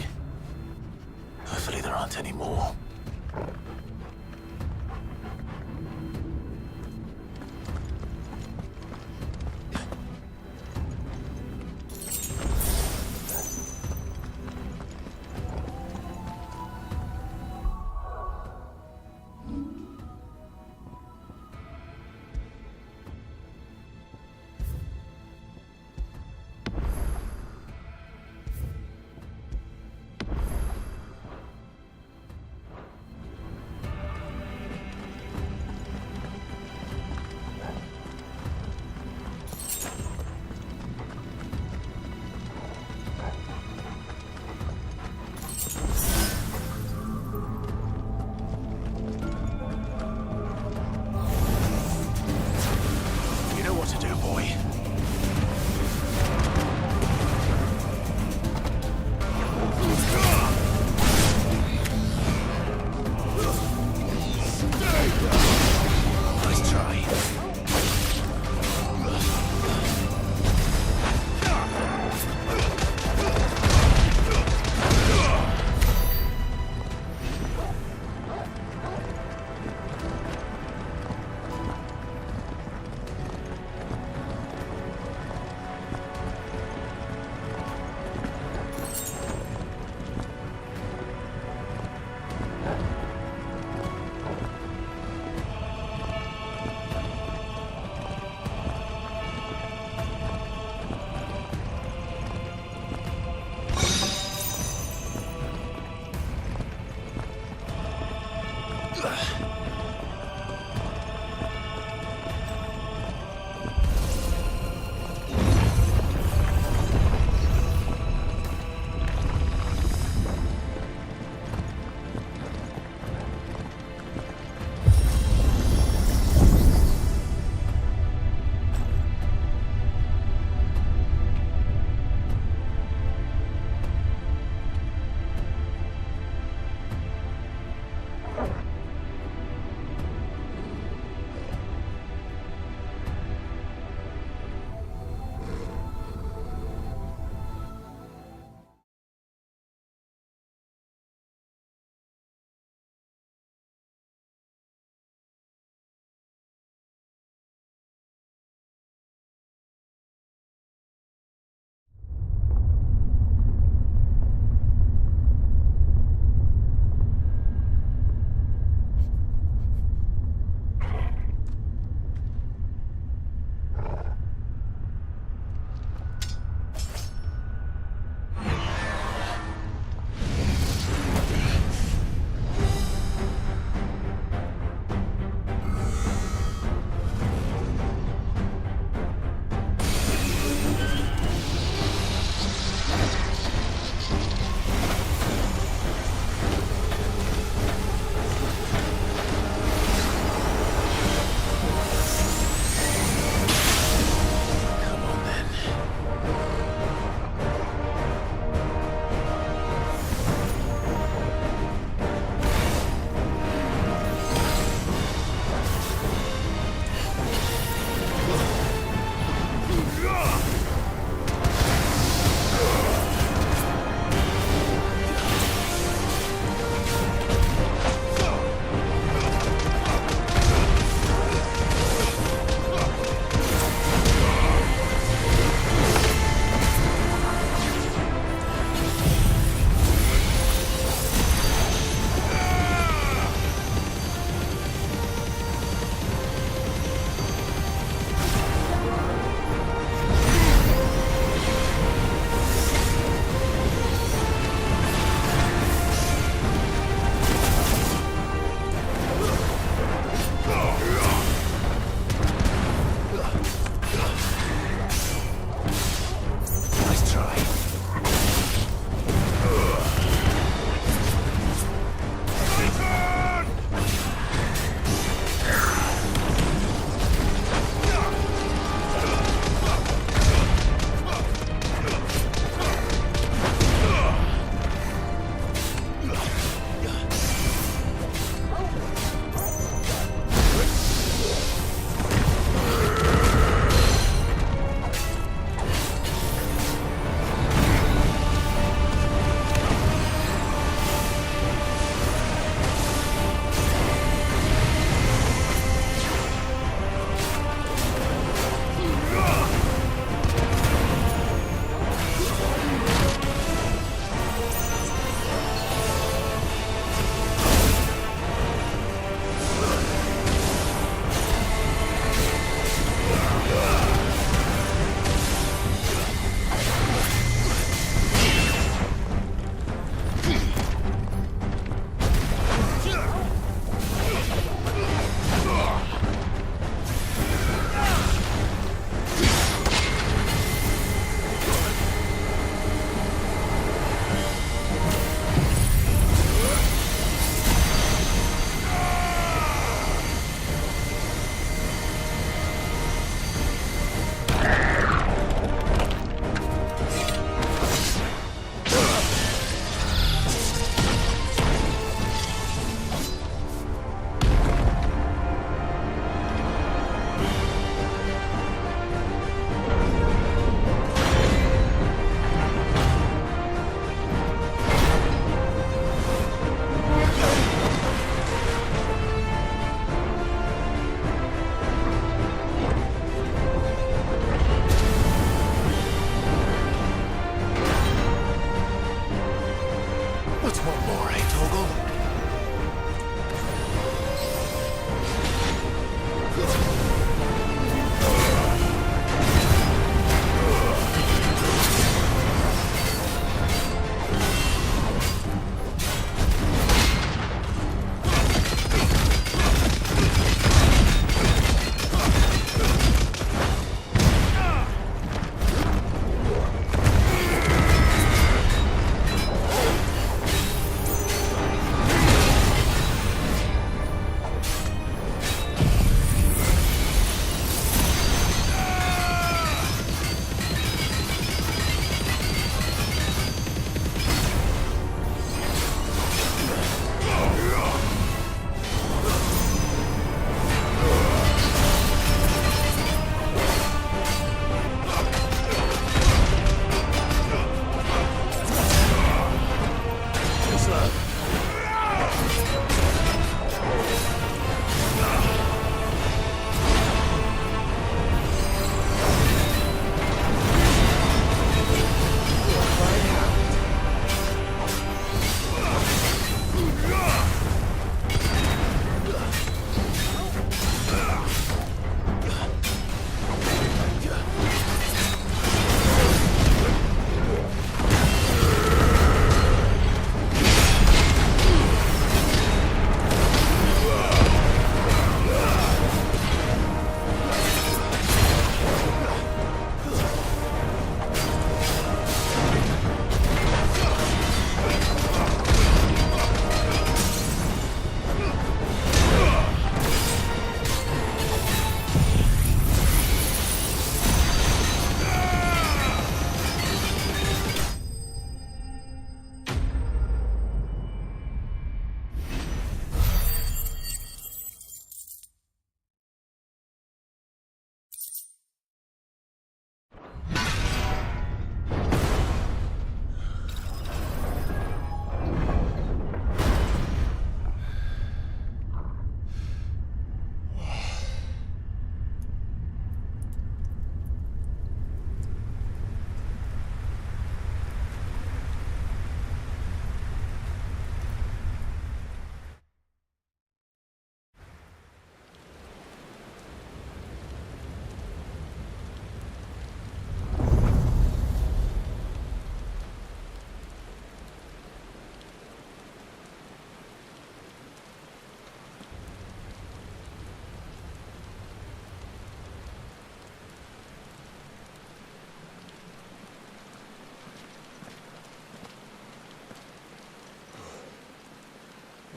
S7: Hopefully there aren't any more.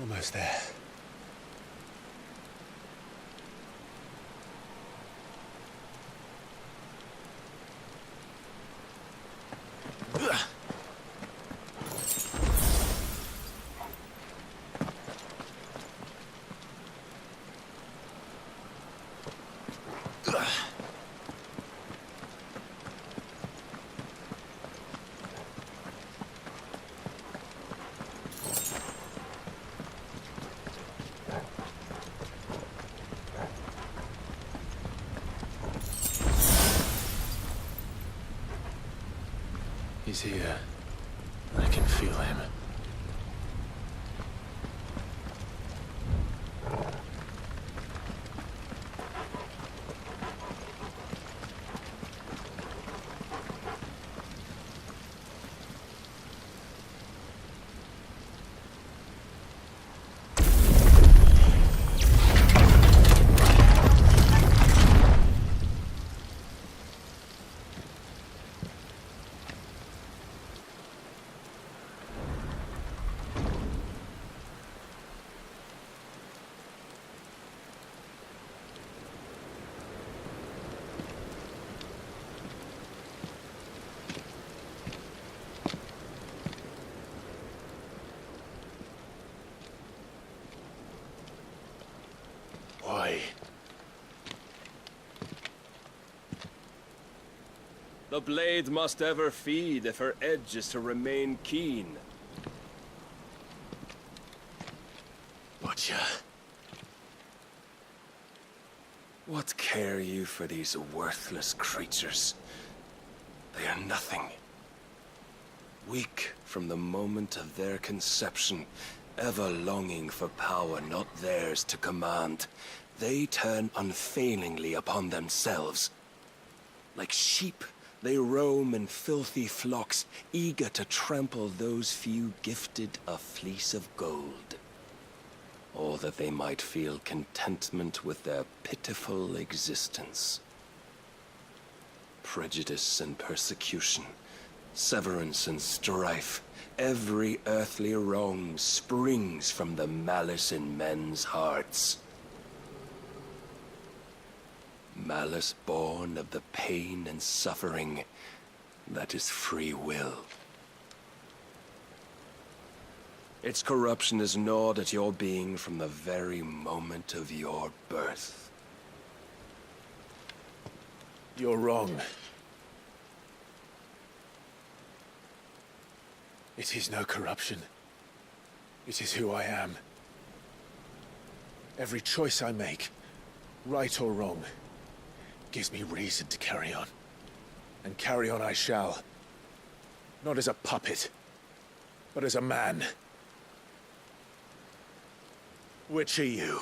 S17: Almost there. He's here. I can feel him. Why?
S18: The blade must ever feed if her edge is to remain keen.
S17: Butcher.
S18: What care you for these worthless creatures? They are nothing. Weak from the moment of their conception, ever longing for power not theirs to command, they turn unfailingly upon themselves. Like sheep, they roam in filthy flocks, eager to trample those few gifted a fleece of gold. Or that they might feel contentment with their pitiful existence. Prejudice and persecution, severance and strife, every earthly wrong springs from the malice in men's hearts. Malice born of the pain and suffering that is free will. Its corruption is gnawed at your being from the very moment of your birth.
S17: You're wrong. It is no corruption. It is who I am. Every choice I make, right or wrong, gives me reason to carry on. And carry on I shall. Not as a puppet, but as a man. Which are you?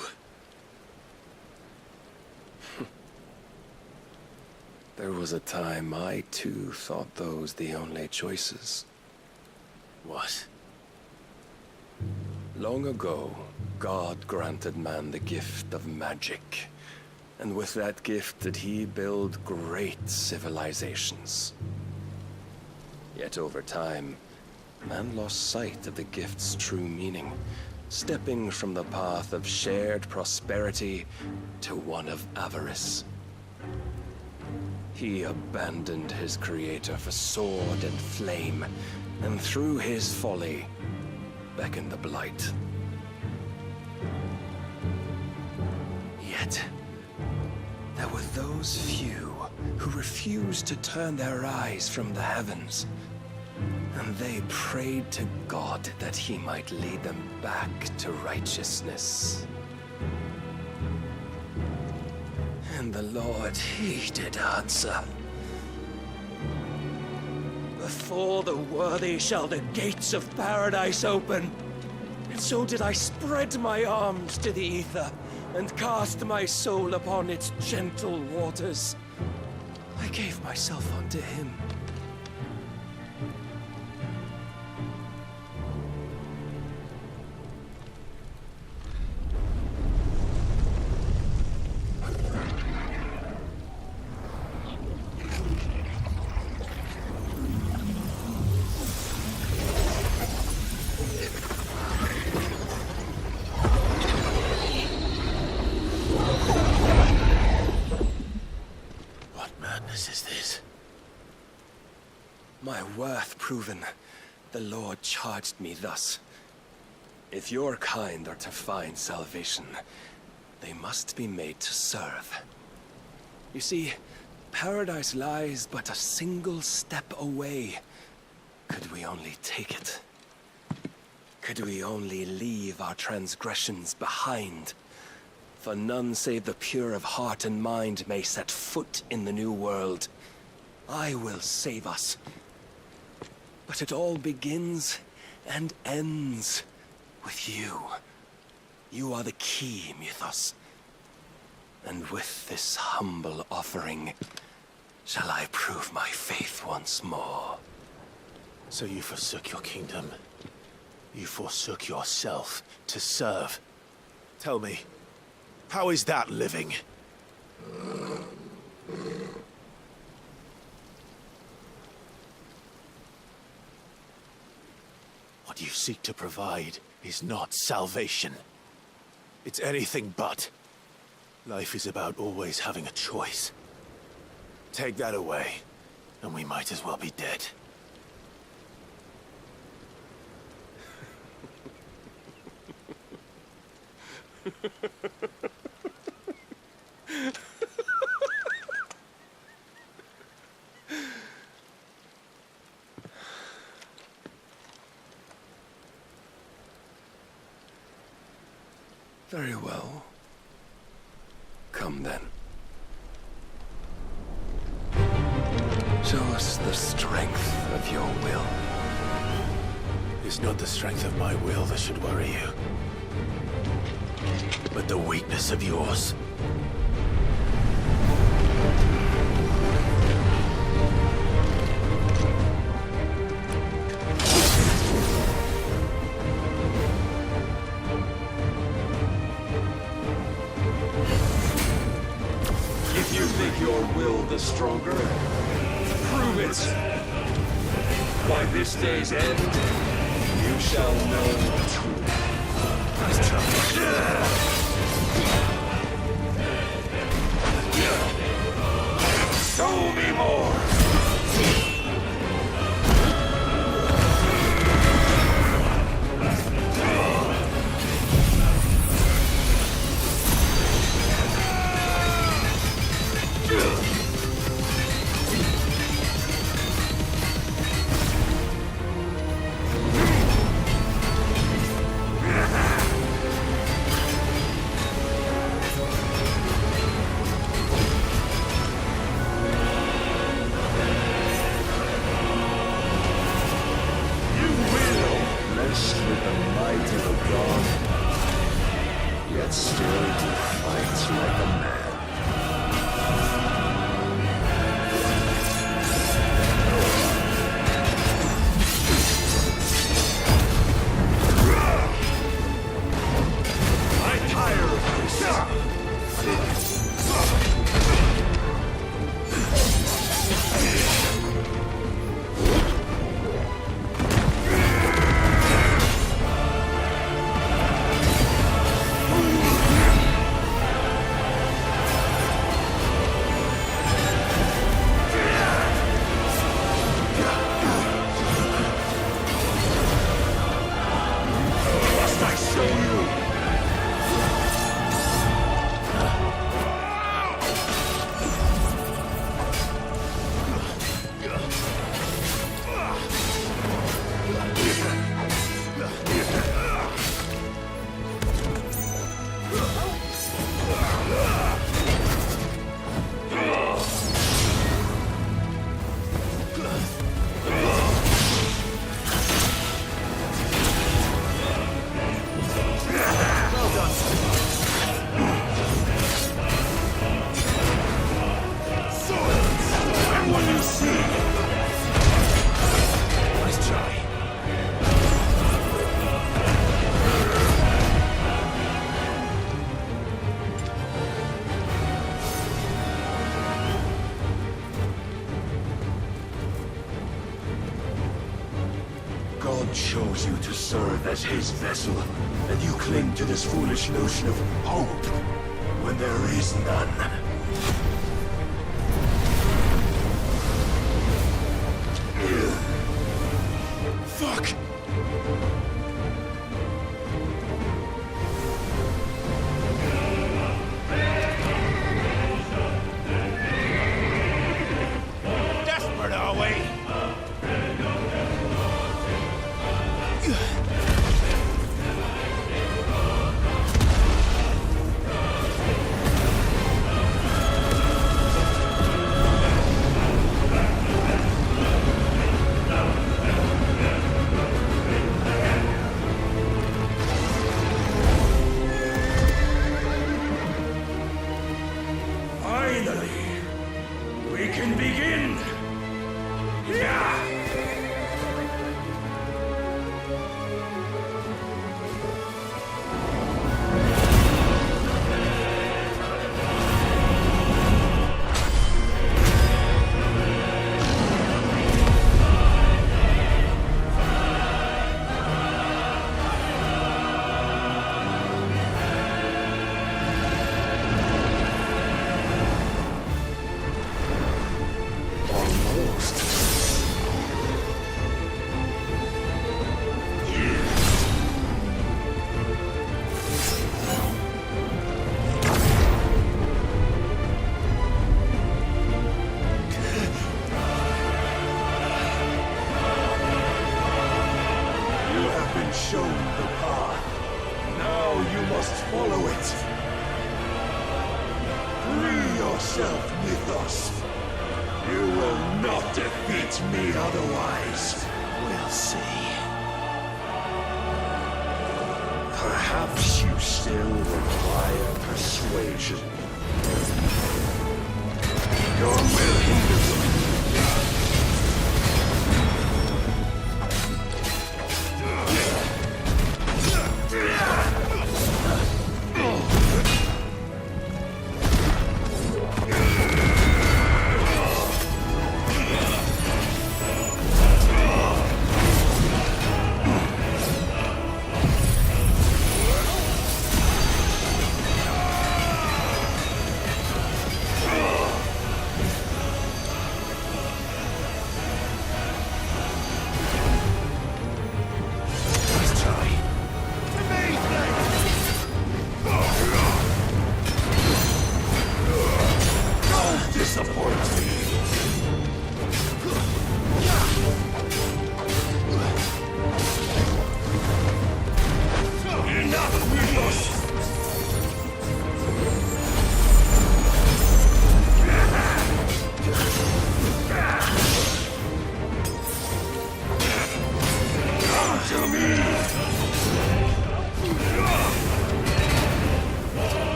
S18: There was a time I too thought those the only choices.
S17: What?
S18: Long ago, God granted man the gift of magic. And with that gift did he build great civilizations. Yet over time, man lost sight of the gift's true meaning, stepping from the path of shared prosperity to one of avarice. He abandoned his creator for sword and flame, and through his folly, beckoned the blight. Yet, there were those few who refused to turn their eyes from the heavens, and they prayed to God that he might lead them back to righteousness. And the Lord, he did answer. Before the worthy shall the gates of paradise open. And so did I spread my arms to the ether, and cast my soul upon its gentle waters. I gave myself unto him. proven, the Lord charged me thus. If your kind are to find salvation, they must be made to serve. You see, paradise lies but a single step away. Could we only take it? Could we only leave our transgressions behind? For none save the pure of heart and mind may set foot in the new world. I will save us. But it all begins and ends with you. You are the key, Mythos. And with this humble offering, shall I prove my faith once more.
S17: So you forsook your kingdom. You forsook yourself to serve. Tell me, how is that living? What you seek to provide is not salvation. It's anything but. Life is about always having a choice. Take that away, and we might as well be dead.
S18: Very well. Come then. Show us the strength of your will.
S17: It's not the strength of my will that should worry you, but the weakness of yours.
S18: If you think your will the stronger, prove it. By this day's end, you shall know the truth. Show me more! Yet still you fight like a man. I'm tired of this. God chose you to serve as his vessel, and you cling to this foolish notion of hope when there is none.
S17: Fuck!
S15: Desperate, are we?
S20: Finally, we can begin. Yeah. You have been shown the path. Now you must follow it. Free yourself, Mythos. You will not defeat me otherwise.
S18: We'll see. Perhaps you still require persuasion. Your will hinders me.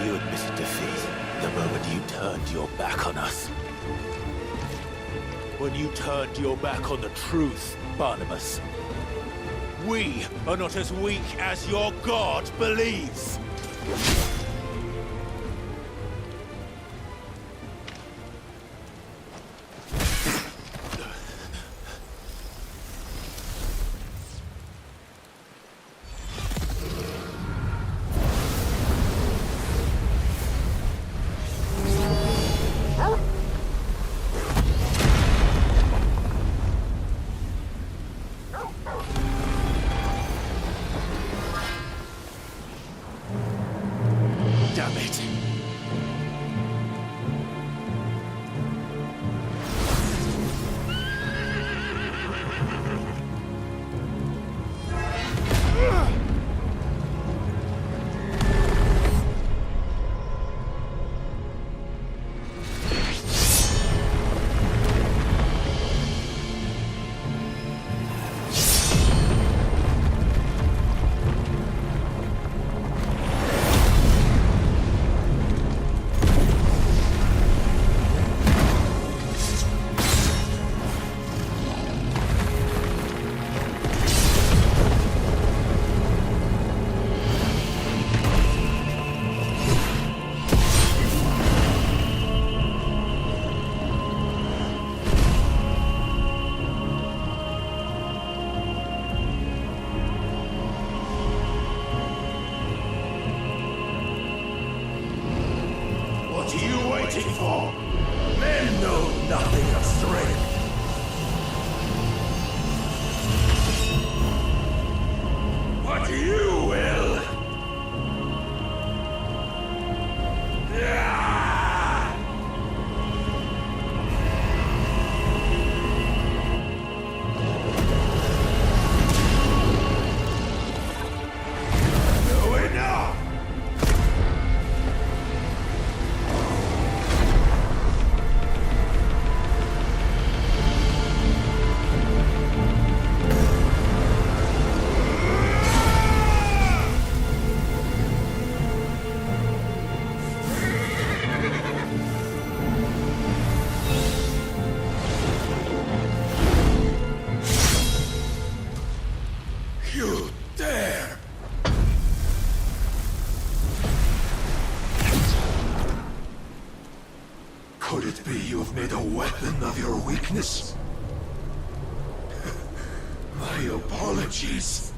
S7: You admitted defeat the moment you turned your back on us. When you turned your back on the truth, Barnabas. We are not as weak as your god believes. Damn it.
S20: What are you waiting for? Men know nothing of strength. But you will. You dare! Could it be you have made a weapon of your weakness? My apologies.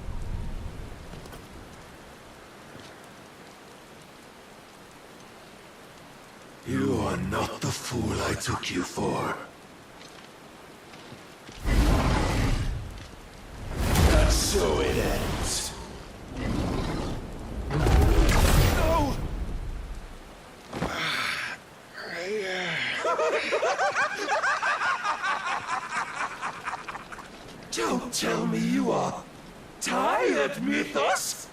S20: You are not the fool I took you for. And so it ends. No! Don't tell me you are tired, Mythos!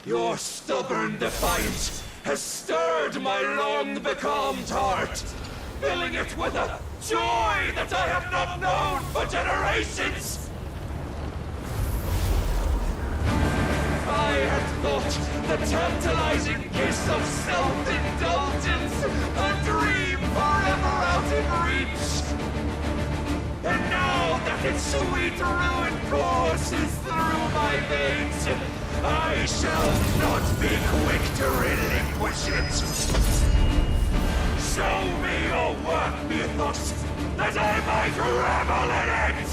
S20: Your stubborn defiance has stirred my long-becalmed heart, filling it with a joy that I have not known for generations! I had thought the tantalizing kiss of self-indulgence a dream forever out in reach. And now that its sweet ruin courses through my veins, I shall not be quick to relinquish it. Show me your work, Mythos, that I might revel in it!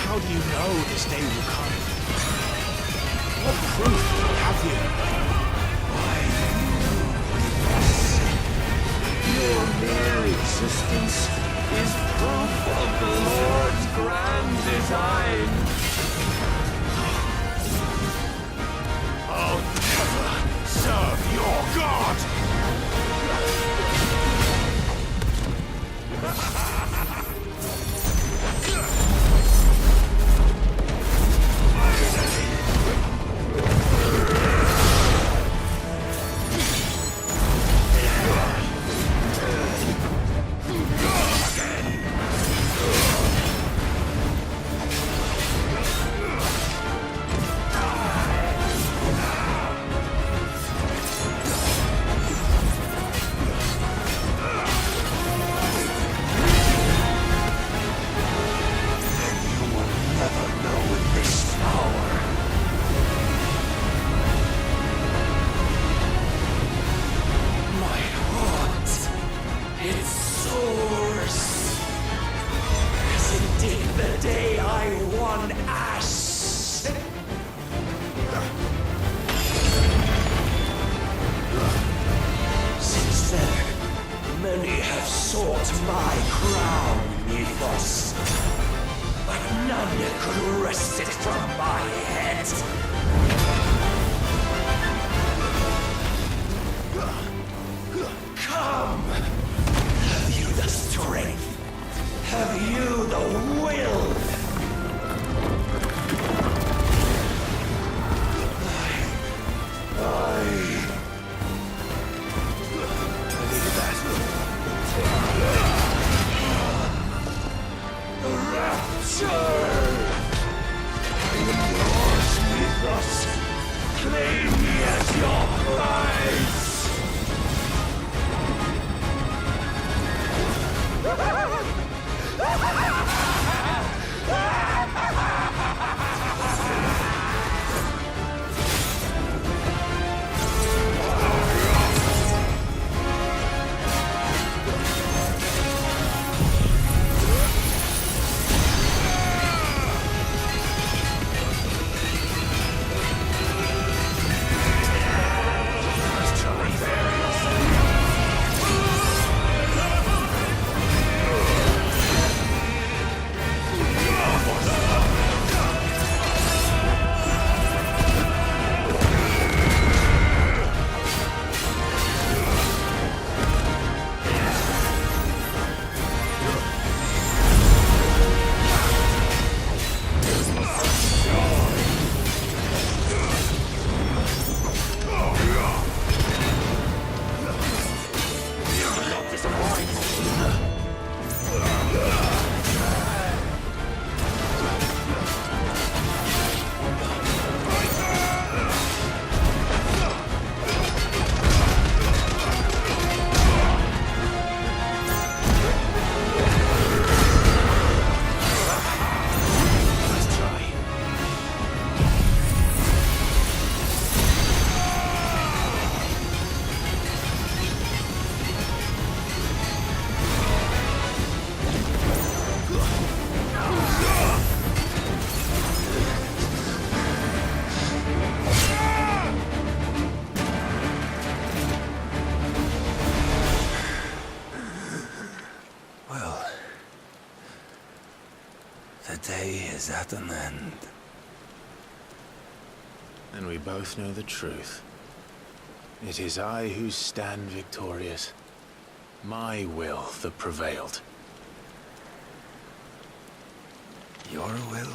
S20: How do you know this day will come? What proof have you? Why, your mere existence is proof of the Lord's grand design. I'll never serve your God! crown neath us, but none could wrest it from my head. Come! Have you the strength? Have you the will? Claim me as your prize!
S18: The day is at an end.
S7: And we both know the truth. It is I who stand victorious. My will that prevailed.
S18: Your will?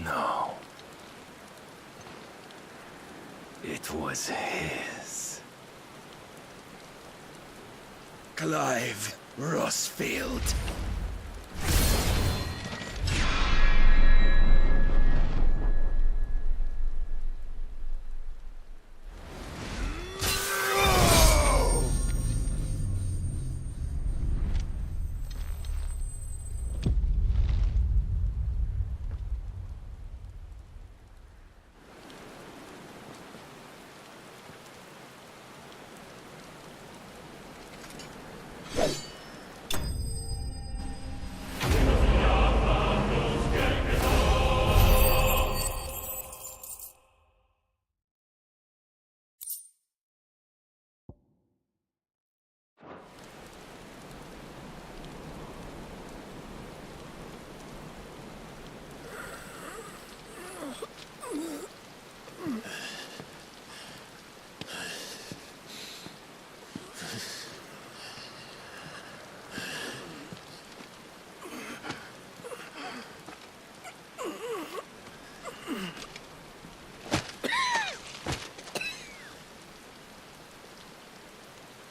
S18: No. It was his. Clive Rossfield.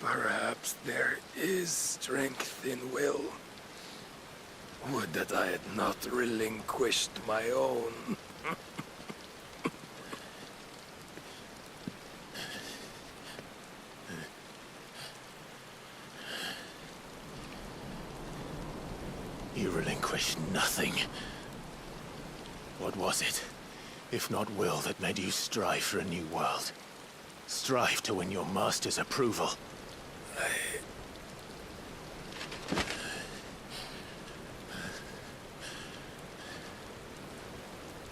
S18: Perhaps there is strength in will. Would that I had not relinquished my own.
S7: You relinquished nothing. What was it, if not will, that made you strive for a new world? Strive to win your master's approval?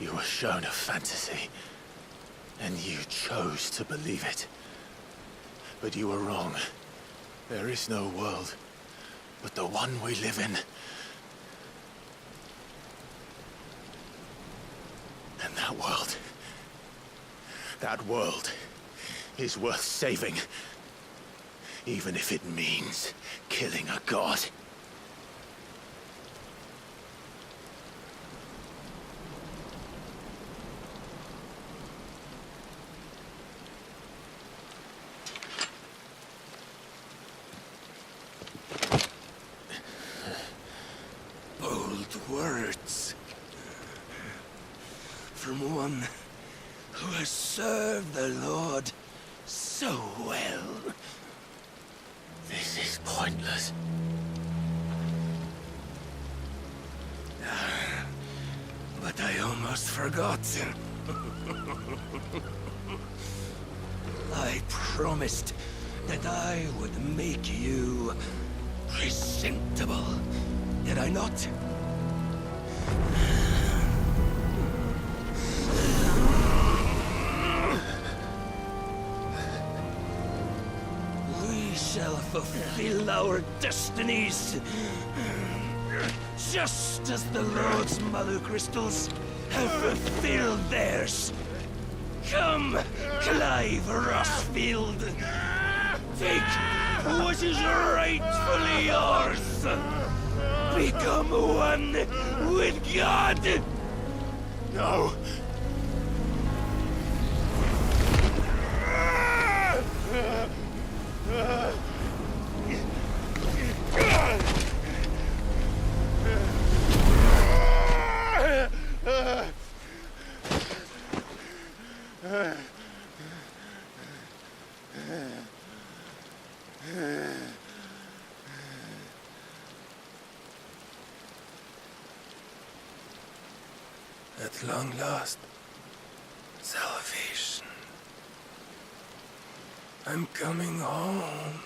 S7: You were shown a fantasy, and you chose to believe it. But you were wrong. There is no world.
S17: but the one we live in. And that world is worth saving, even if it means killing a god.
S18: Bold words from one who has served the Lord so well.
S17: This is pointless.
S18: But I almost forgot. I promised that I would make you presentable. Did I not? We shall fulfill our destinies, just as the Lord's Mother Crystals have fulfilled theirs. Come, Clive Rossfield. Take what is rightfully yours. Become one with God.
S17: No.
S18: At long last, salvation. I'm coming home.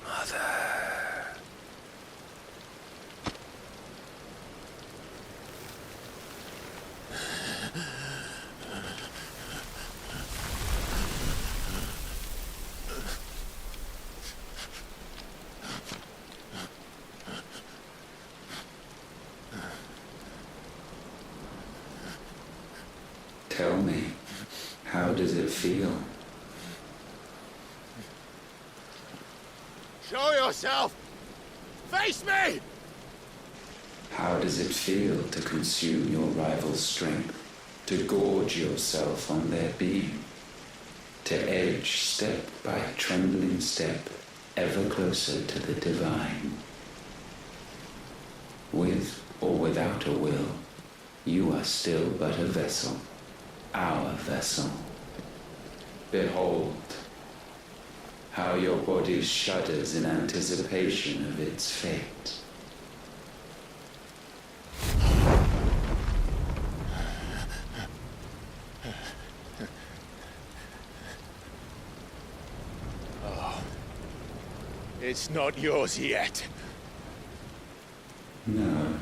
S18: Mother.
S21: Tell me, how does it feel?
S17: Show yourself! Face me!
S21: How does it feel to consume your rival's strength, to gorge yourself on their beam, to edge step by trembling step ever closer to the divine? With or without a will, you are still but a vessel, our vessel. Behold, how your body shudders in anticipation of its fate.
S17: Oh, it's not yours yet.
S21: No.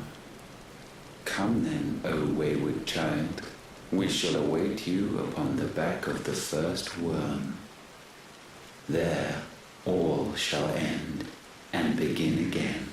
S21: Come then, O wayward child. We shall await you upon the back of the first worm. There all shall end and begin again.